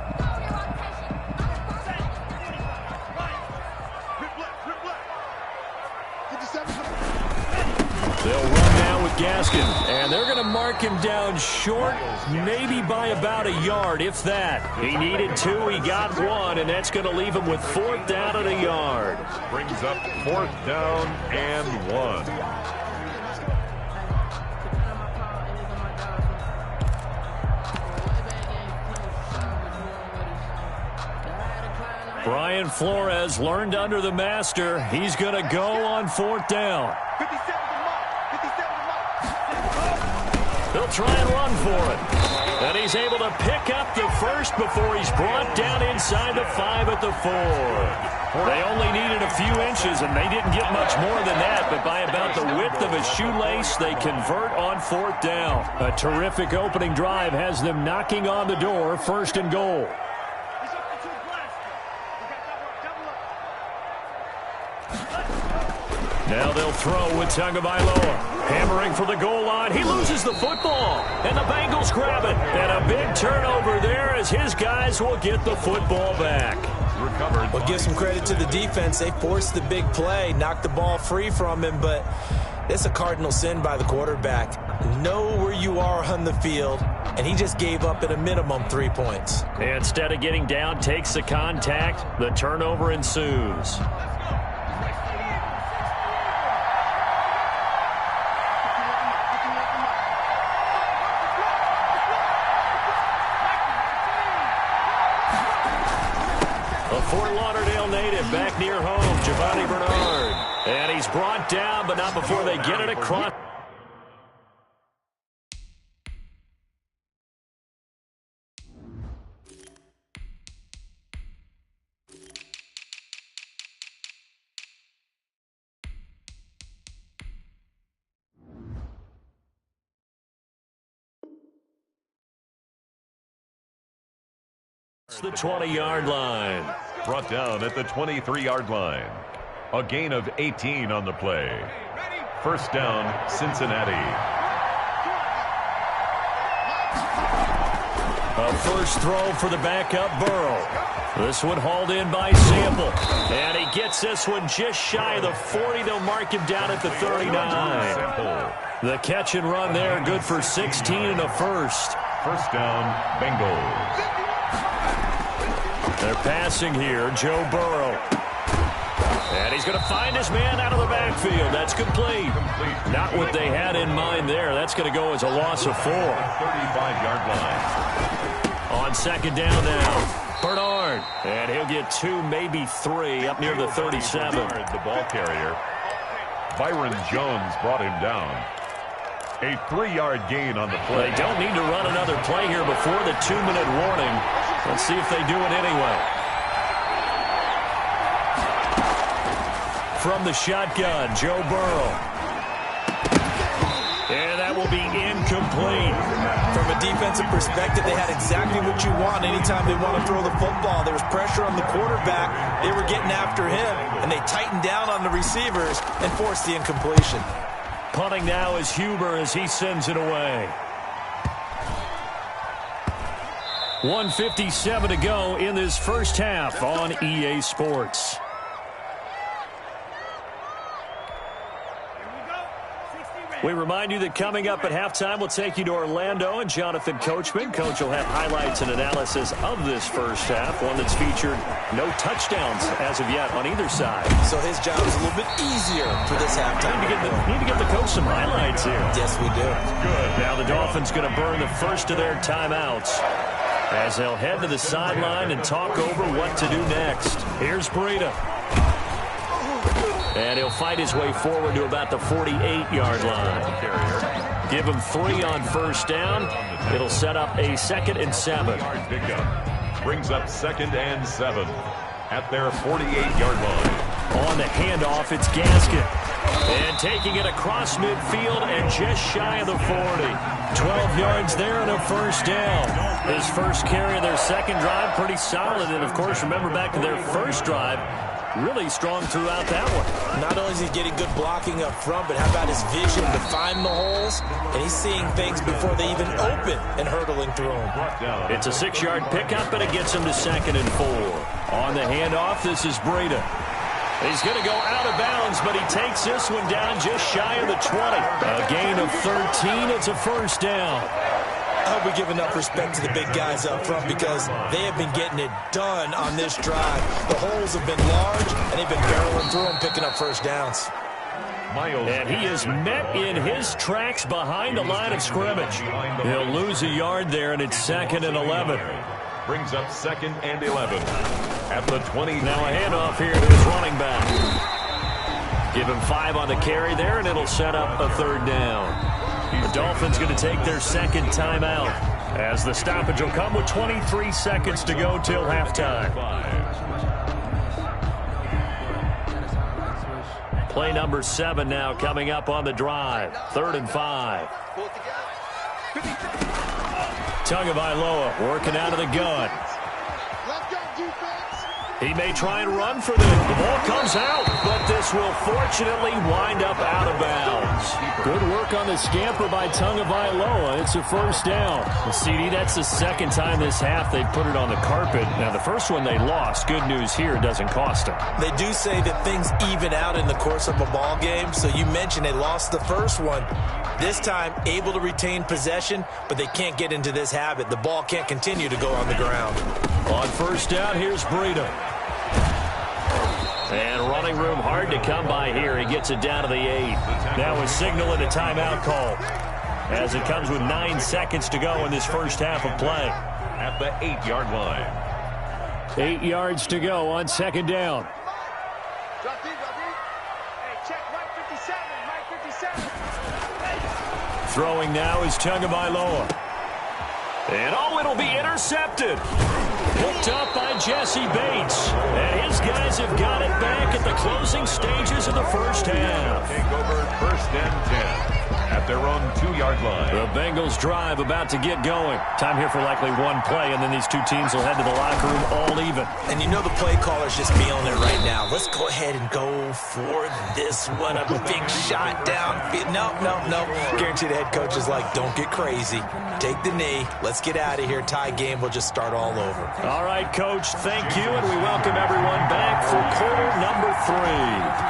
They'll run now with Gaskin, and they're going to mark him down short, maybe by about a yard, if that. He needed 2, he got 1, and that's going to leave him with 4th down and a yard. Brings up 4th down and 1. Brian Flores learned under the master. He's going to go on 4th down. He'll try and run for it. And he's able to pick up the first before he's brought down inside the 5 at the 4. They only needed a few inches, and they didn't get much more than that. But by about the width of a shoelace, they convert on 4th down. A terrific opening drive has them knocking on the door, 1st and goal. Now they'll throw with Tagovailoa. Hammering for the goal line. He loses the football. And the Bengals grab it. And a big turnover there as his guys will get the football back. Recovered. Well, give some credit to the defense. They forced the big play, knocked the ball free from him, but it's a cardinal sin by the quarterback. Know where you are on the field, and he just gave up at a minimum 3 points. Instead of getting down, takes the contact. The turnover ensues. Fort Lauderdale native back near home, Giovanni Bernard. And he's brought down, but not before they get it across. It's the 20-yard line. Brought down at the 23-yard line. A gain of 18 on the play. 1st down, Cincinnati. A first throw for the backup Burrow. This one hauled in by Sample. And he gets this one just shy of the 40. They'll mark him down at the 39. The catch and run there, good for 16 and a first. 1st down, Bengals. They're passing here, Joe Burrow. And he's going to find his man out of the backfield. That's complete. Not what they had in mind there. That's going to go as a loss of 4. 35-yard line. On 2nd down now, Bernard. And he'll get 2, maybe 3, up near the 37. The ball carrier. Byron Jones brought him down. A 3-yard gain on the play. They don't need to run another play here before the 2-minute warning. Let's see if they do it anyway. From the shotgun, Joe Burrow. And that will be incomplete. From a defensive perspective, they had exactly what you want anytime they want to throw the football. There was pressure on the quarterback. They were getting after him, and they tightened down on the receivers and forced the incompletion. Punting now is Huber as he sends it away. 1:57 to go in this first half on EA Sports. We remind you that coming up at halftime, we'll take you to Orlando and Jonathan Coachman. Coach will have highlights and analysis of this first half, one that's featured no touchdowns as of yet on either side. So his job is a little bit easier for this halftime. Need to get the coach some highlights here. Yes, we do. Good. Now the Dolphins going to burn the first of their timeouts as they'll head to the sideline and talk over what to do next. Here's Breida. And he'll fight his way forward to about the 48-yard line. Give him 3 on first down. It'll set up a 2nd and 7. Brings up 2nd and 7 at their 48-yard line. On the handoff, it's Gaskin. And taking it across midfield and just shy of the 40. 12 yards there and a first down. His first carry of their second drive, pretty solid. And, of course, remember back to their first drive, really strong throughout that one. Not only is he getting good blocking up front, but how about his vision to find the holes? And he's seeing things before they even open and hurtling through them. It's a 6-yard pickup, and it gets him to 2nd and 4. On the handoff, this is Breida. He's going to go out of bounds, but he takes this one down just shy of the 20. A gain of 13. It's a first down. I hope we give enough respect to the big guys up front because they have been getting it done on this drive. The holes have been large, and they've been barreling through them, picking up first downs. And he is met in his tracks behind the line of scrimmage. He'll lose a yard there, and it's 2nd and 11. Brings up 2nd and 11 at the 20. Now a handoff here to his running back. Give him 5 on the carry there, and it'll set up a 3rd down. The Dolphins going to take their second timeout as the stoppage will come with 23 seconds to go till halftime. Play number 7 now coming up on the drive. 3rd and 5. Tagovailoa working out of the gun. He may try and run for this. The ball comes out, but this will fortunately wind up out of bounds. Good work on the scamper by Tagovailoa. It's a first down. Well, CD, that's the second time this half they put it on the carpet. Now, the first one they lost. Good news here, it doesn't cost them. They do say that things even out in the course of a ball game. So you mentioned they lost the first one. This time, able to retain possession, but they can't get into this habit. The ball can't continue to go on the ground. On first down, here's Breida. And running room hard to come by here. He gets it down to the 8. Now a signal and a timeout call as it comes with 9 seconds to go in this first half of play. At the 8-yard line. 8 yards to go on 2nd down. Throwing now is Tagovailoa. And it'll be intercepted. Hooked up by Jesse Bates. And his guys have got it back at the closing stages of the first half. Take over 1st and 10 at their own 2-yard line. The Bengals drive about to get going. Time here for likely one play, and then these two teams will head to the locker room all even. And you know the play caller's just feeling it right now. Let's go ahead and go for this one. A big shot down. No. Guarantee the head coach is like, don't get crazy. Take the knee. Let's get out of here. Tie game will just start all over. All right, Coach, thank you, and we welcome everyone back for quarter number 3.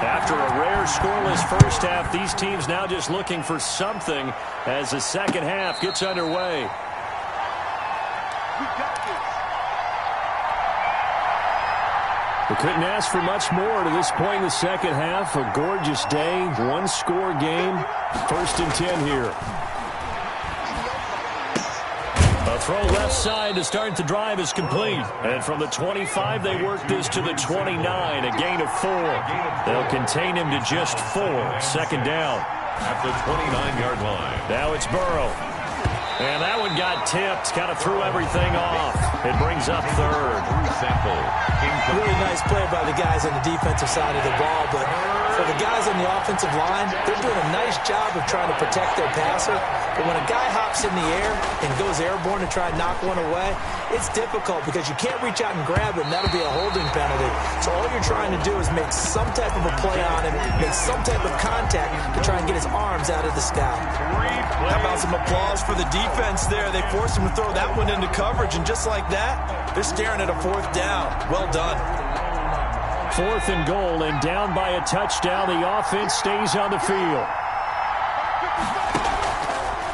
After a rare scoreless first half, these teams now just looking for something as the second half gets underway. We couldn't ask for much more to this point in the second half. A gorgeous day, one-score game. 1st and 10 here. A throw left side to start the drive is complete. And from the 25, they work this to the 29, a gain of 4. They'll contain him to just 4. 2nd down. At the 29-yard line. Now it's Burrow. And that one got tipped, kind of threw everything off. It brings up 3rd. Really nice play by the guys on the defensive side of the ball, but for the guys on the offensive line, they're doing a nice job of trying to protect their passer. But when a guy hops in the air and goes airborne to try and knock one away, it's difficult because you can't reach out and grab him. That'll be a holding penalty. So all you're trying to do is make some type of a play on him, make some type of contact to try and get his arms out of the sky. How about some applause for the defense there? They forced him to throw that one into coverage, and just like that, they're staring at a 4th down. Well done. 4th and goal, and down by a touchdown. The offense stays on the field.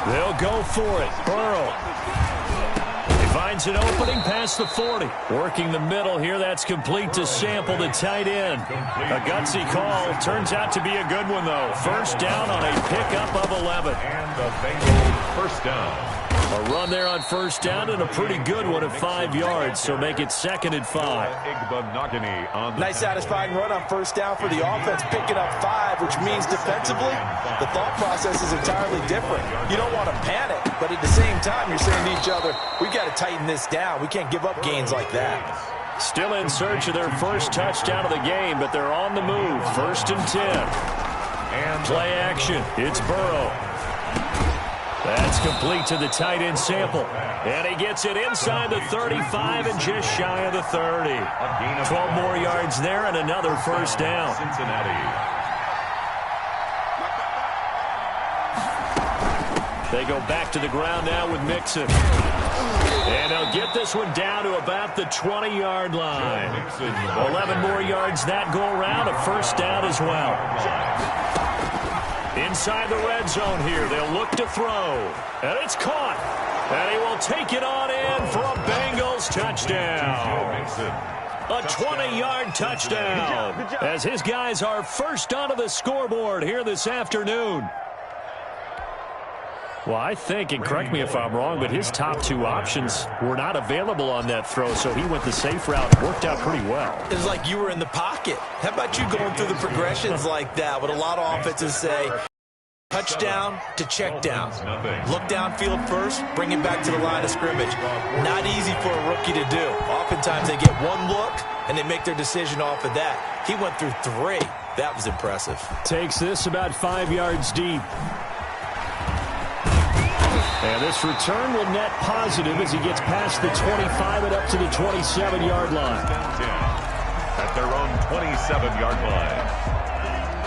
They'll go for it. Burrow. He finds an opening past the 40. Working the middle here. That's complete to Sample, the tight end. A gutsy call. Turns out to be a good one, though. First down on a pickup of 11. And the Bengals first down. A run there on first down and a pretty good one at 5 yards, so make it 2nd and 5. Nice satisfying run on first down for the offense, picking up 5, which means defensively, the thought process is entirely different. You don't want to panic, but at the same time, you're saying to each other, we got to tighten this down. We can't give up gains like that. Still in search of their first touchdown of the game, but they're on the move. 1st and 10. And play action. It's Burrow. That's complete to the tight end Sample. And he gets it inside the 35 and just shy of the 30. 12 more yards there and another first down. Cincinnati. They go back to the ground now with Mixon. And they'll get this one down to about the 20-yard line. 11 more yards that go around, a first down as well. Inside the red zone here, they'll look to throw. And it's caught. And he will take it on in for a Bengals touchdown. A 20-yard touchdown. As his guys are first onto the scoreboard here this afternoon. Well, I think, and correct me if I'm wrong, but his top two options were not available on that throw, so he went the safe route. Worked out pretty well. It was like you were in the pocket. How about you going through the progressions like that? What a lot of offenses say, touchdown to check down. Look downfield first, bring it back to the line of scrimmage. Not easy for a rookie to do. Oftentimes they get one look, and they make their decision off of that. He went through 3. That was impressive. Takes this about 5 yards deep. And this return will net positive as he gets past the 25 and up to the 27-yard line. At their own 27-yard line.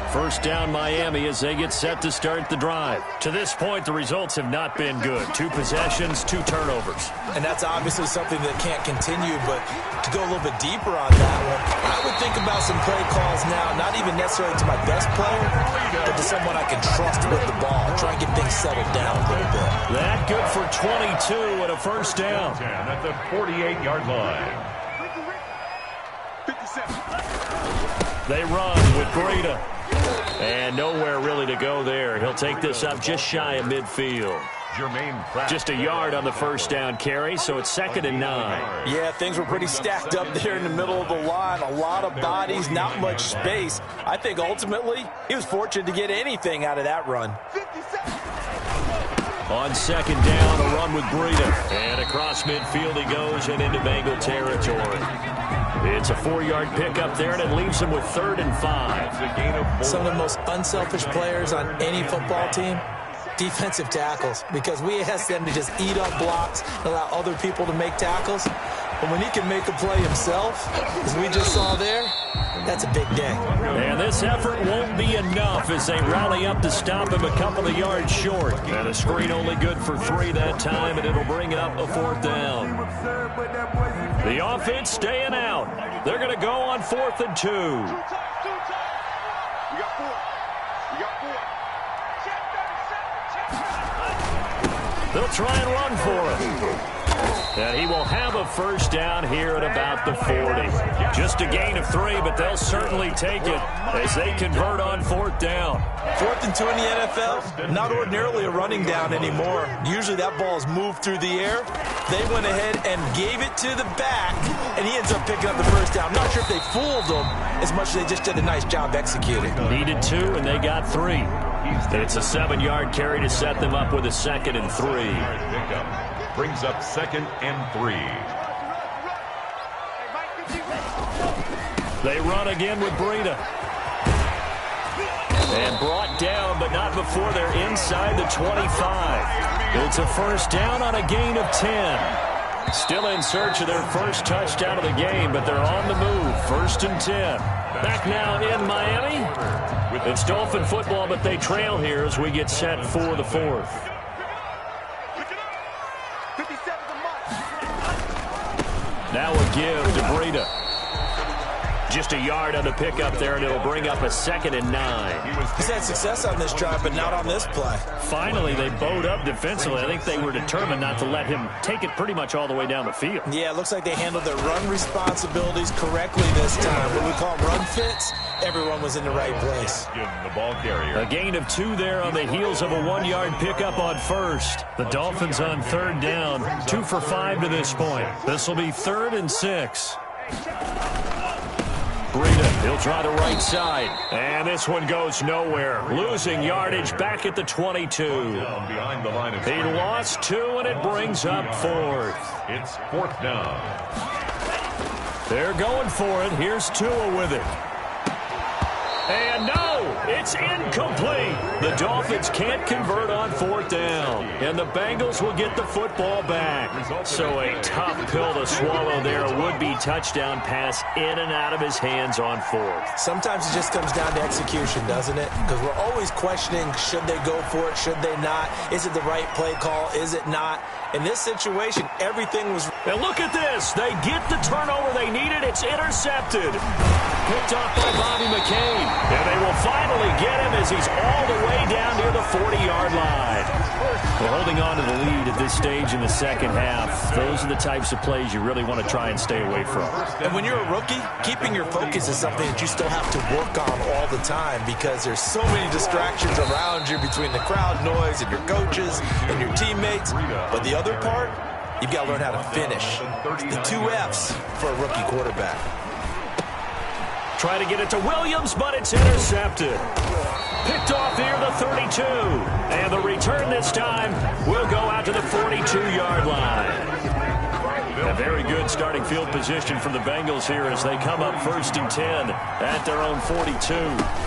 First down Miami as they get set to start the drive. To this point, the results have not been good. 2 possessions, 2 turnovers. And that's obviously something that can't continue, but to go a little bit deeper on that one, I would think about some play calls now, not even necessarily to my best player, but to someone I can trust with the ball. Try and get things settled down a little bit. That good for 22 and a first down. At the 48-yard line. They run with Breida. And nowhere really to go there. He'll take this up just shy of midfield. Just a yard on the first down carry, so it's 2nd and 9. Yeah, things were pretty stacked up there in the middle of the line. A lot of bodies, not much space. I think ultimately he was fortunate to get anything out of that run. On 2nd down, a run with Breida. And across midfield he goes and into Bengal territory. It's a 4-yard pickup there, and it leaves him with 3rd and 5. Some of the most unselfish players on any football team, defensive tackles, because we ask them to just eat up blocks and allow other people to make tackles. But when he can make a play himself, as we just saw there, that's a big day. And this effort won't be enough as they rally up to stop him a couple of yards short. And a screen only good for 3 that time, and it'll bring up a 4th down. The offense staying out. They're going to go on 4th and 2. They'll try and run for it. And he will have a first down here at about the 40. Just a gain of 3, but they'll certainly take it as they convert on 4th down. 4th and 2 in the NFL, not ordinarily a running down anymore. Usually that ball is moved through the air. They went ahead and gave it to the back, and he ends up picking up the first down. I'm not sure if they fooled him as much as they just did a nice job executing. Needed 2, and they got 3. It's a 7-yard carry to set them up with a 2nd and 3. Brings up 2nd and 3. They run again with Breida. And brought down, but not before they're inside the 25. It's a first down on a gain of 10. Still in search of their first touchdown of the game, but they're on the move. 1st and 10. Back now in Miami. It's Dolphin football, but they trail here as we get set for the 4th. Now a give to Breida. Just a yard on the pickup there, and it'll bring up a 2nd and 9. He's had success on this drive, but not on this play. Finally, they bowed up defensively. I think they were determined not to let him take it pretty much all the way down the field. Yeah, it looks like they handled their run responsibilities correctly this time. What we call run fits, everyone was in the right place. Give the ball carrier. A gain of 2 there on the heels of a 1-yard pickup on 1st. The Dolphins on 3rd down, 2 for 5 to this point. This will be 3rd and 6. Breida, he'll try the right side. And this one goes nowhere. Losing yardage back at the 22. Behind the line of He lost 2, and it brings up 4th. It's 4th down. They're going for it. Here's Tua with it. And no, it's incomplete. The Dolphins can't convert on 4th down, and the Bengals will get the football back. So a tough pill to swallow there. A would-be touchdown pass in and out of his hands on 4th. Sometimes it just comes down to execution, doesn't it? Because we're always questioning, should they go for it, should they not? Is it the right play call? Is it not? In this situation, everything was... And look at this. They get the turnover they needed. It's intercepted. Picked off by Bobby McCain. And they will finally get him as he's all the way down near the 40-yard line. Well, holding on to the lead at this stage in the second half, those are the types of plays you really want to try and stay away from. And when you're a rookie, keeping your focus is something that you still have to work on all the time because there's so many distractions around you between the crowd noise and your coaches and your teammates. But the other part, you've got to learn how to finish. The 2 F's for a rookie quarterback. Try to get it to Williams, but it's intercepted. Picked off near the 32. And the return this time will go out to the 42-yard line. A very good starting field position for the Bengals here as they come up 1st and 10 at their own 42.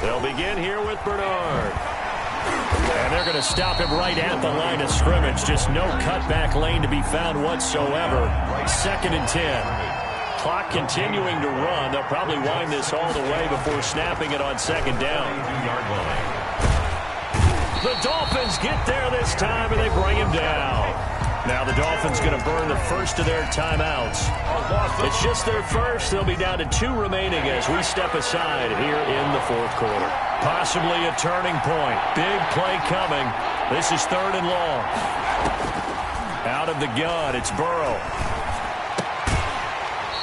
They'll begin here with Bernard. And they're going to stop him right at the line of scrimmage. Just no cutback lane to be found whatsoever. 2nd and 10. Clock continuing to run. They'll probably wind this all the way before snapping it on 2nd down. The Dolphins get there this time, and they bring him down. Now the Dolphins going to burn the first of their timeouts. It's just their first. They'll be down to 2 remaining as we step aside here in the 4th quarter. Possibly a turning point. Big play coming. This is 3rd and long. Out of the gun, it's Burrow.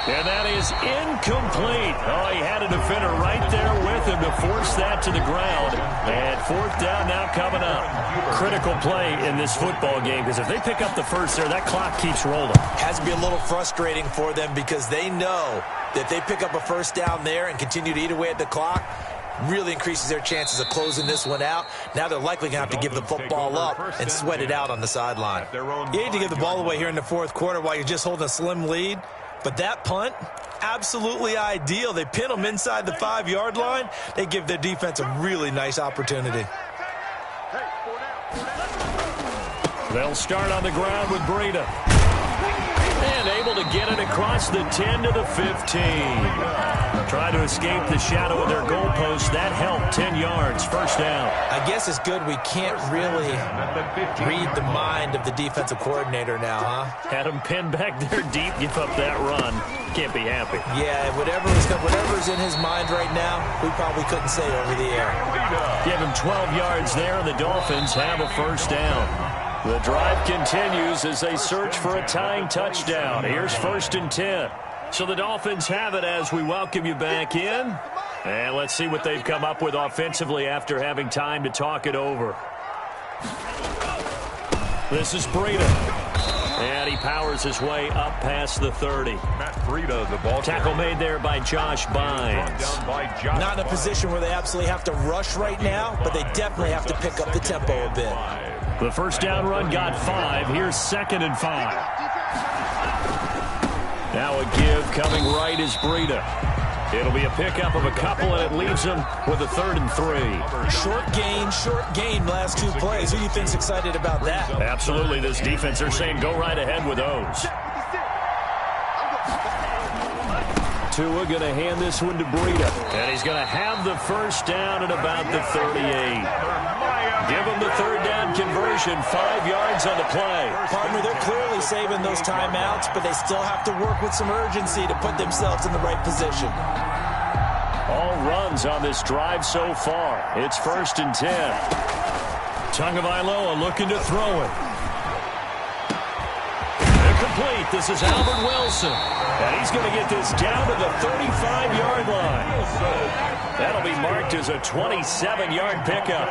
And that is incomplete. Oh, he had a defender right there with him to force that to the ground. And 4th down now coming up. Critical play in this football game because if they pick up the first there, that clock keeps rolling. Has to be a little frustrating for them because they know that they pick up a 1st down there and continue to eat away at the clock, really increases their chances of closing this one out. Now they're likely going to have to give the football up and sweat it out on the sideline. You hate to give the ball away here in the 4th quarter while you're just holding a slim lead. But that punt, absolutely ideal. They pin them inside the 5-yard line. They give their defense a really nice opportunity. They'll start on the ground with Breida. And able to get it across the 10 to the 15. Try to escape the shadow of their goalpost. That helped. 10 yards. 1st down. I guess it's good we can't really read the mind of the defensive coordinator now, huh? Had him pinned back there deep. Give up that run. Can't be happy. Yeah, whatever's in his mind right now, we probably couldn't say over the air. Give him 12 yards there, and the Dolphins have a 1st down. The drive continues as they search for a tying touchdown. Here's 1st and 10. So the Dolphins have it as we welcome you back in. And let's see what they've come up with offensively after having time to talk it over. This is Breida. And he powers his way up past the 30. Matt Breida, the ball tackle made there by Josh Bynes. Not in a position where they absolutely have to rush right now, but they definitely have to pick up the tempo a bit. The 1st down run got 5. Here's 2nd and 5. Now a give coming right is Breida. It'll be a pickup of a couple, and it leaves them with a 3rd and 3. Short gain last 2 plays. Who do you think's excited about that? Absolutely. This defense, they're saying go right ahead with those. Tua going to hand this one to Breida. And he's going to have the 1st down at about the 38. Give him the 3rd down conversion. 5 yards on the play. Partner, they're clearly saving those timeouts, but they still have to work with some urgency to put themselves in the right position. All runs on this drive so far. It's 1st and 10. Tagovailoa looking to throw it. Incomplete. This is Albert Wilson. And he's going to get this down to the 35-yard line. That'll be marked as a 27-yard pickup.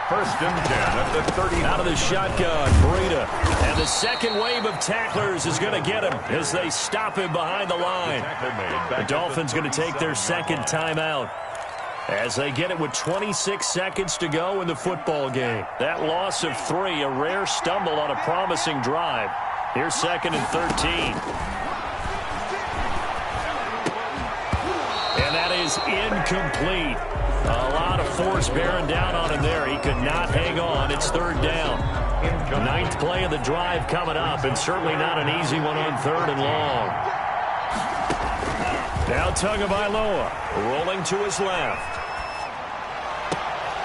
1st and 10 at the 30. Out of the shotgun, Breida. And the second wave of tacklers is going to get him as they stop him behind the line. The Dolphins going to take their 2nd timeout as they get it with 26 seconds to go in the football game. That loss of 3, a rare stumble on a promising drive. Here's 2nd and 13. And that is is incomplete. A lot of force bearing down on him there. He could not hang on. It's third down. Ninth play of the drive coming up, and certainly not an easy one on third and long. Now Tagovailoa rolling to his left.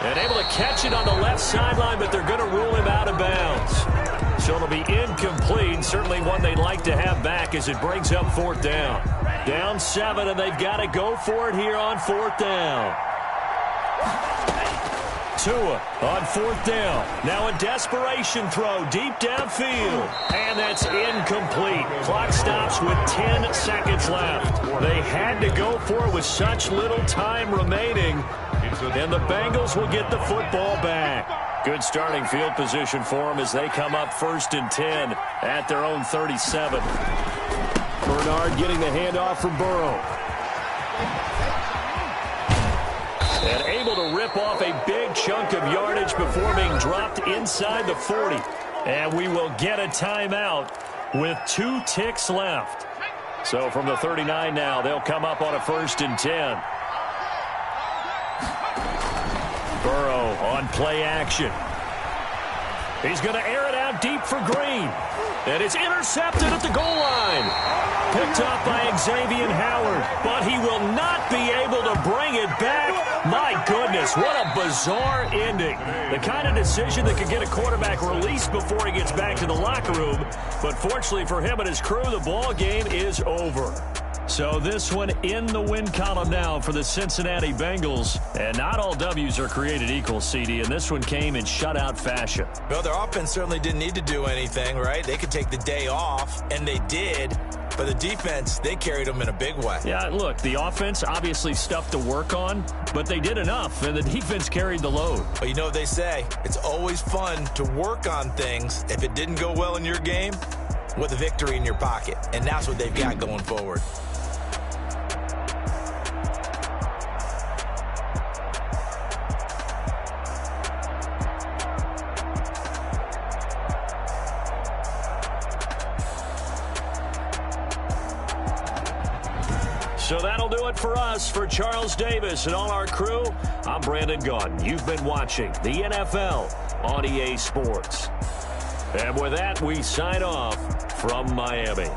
And able to catch it on the left sideline, but they're going to rule him out of bounds. So it'll be incomplete. Certainly one they'd like to have back as it brings up fourth down. Down 7, and they've got to go for it here on fourth down. Tua on fourth down. Now a desperation throw deep downfield. And that's incomplete. Clock stops with 10 seconds left. They had to go for it with such little time remaining. And the Bengals will get the football back. Good starting field position for them as they come up 1st and 10 at their own 37. Bernard getting the handoff from Burrow. And able to rip off a big chunk of yardage before being dropped inside the 40. And we will get a timeout with 2 ticks left. So from the 39 now, they'll come up on a 1st and 10. Burrow on play action. He's going to air it out deep for Green. And it's intercepted at the goal line. Picked off by Xavier Howard. But he will not be able to bring it back. My goodness, what a bizarre ending. The kind of decision that could get a quarterback released before he gets back to the locker room. But fortunately for him and his crew, the ball game is over. So this one in the win column now for the Cincinnati Bengals. And not all W's are created equal, CD, and this one came in shutout fashion. Well, their offense certainly didn't need to do anything, right? They could take the day off, and they did. But the defense, they carried them in a big way. Yeah, look, the offense, obviously stuff to work on, but they did enough, and the defense carried the load. But you know what they say, it's always fun to work on things if it didn't go well in your game with a victory in your pocket. And that's what they've got going forward. So that'll do it for us. For Charles Davis and all our crew, I'm Brandon Gaudin. You've been watching the NFL on EA Sports. And with that, we sign off from Miami.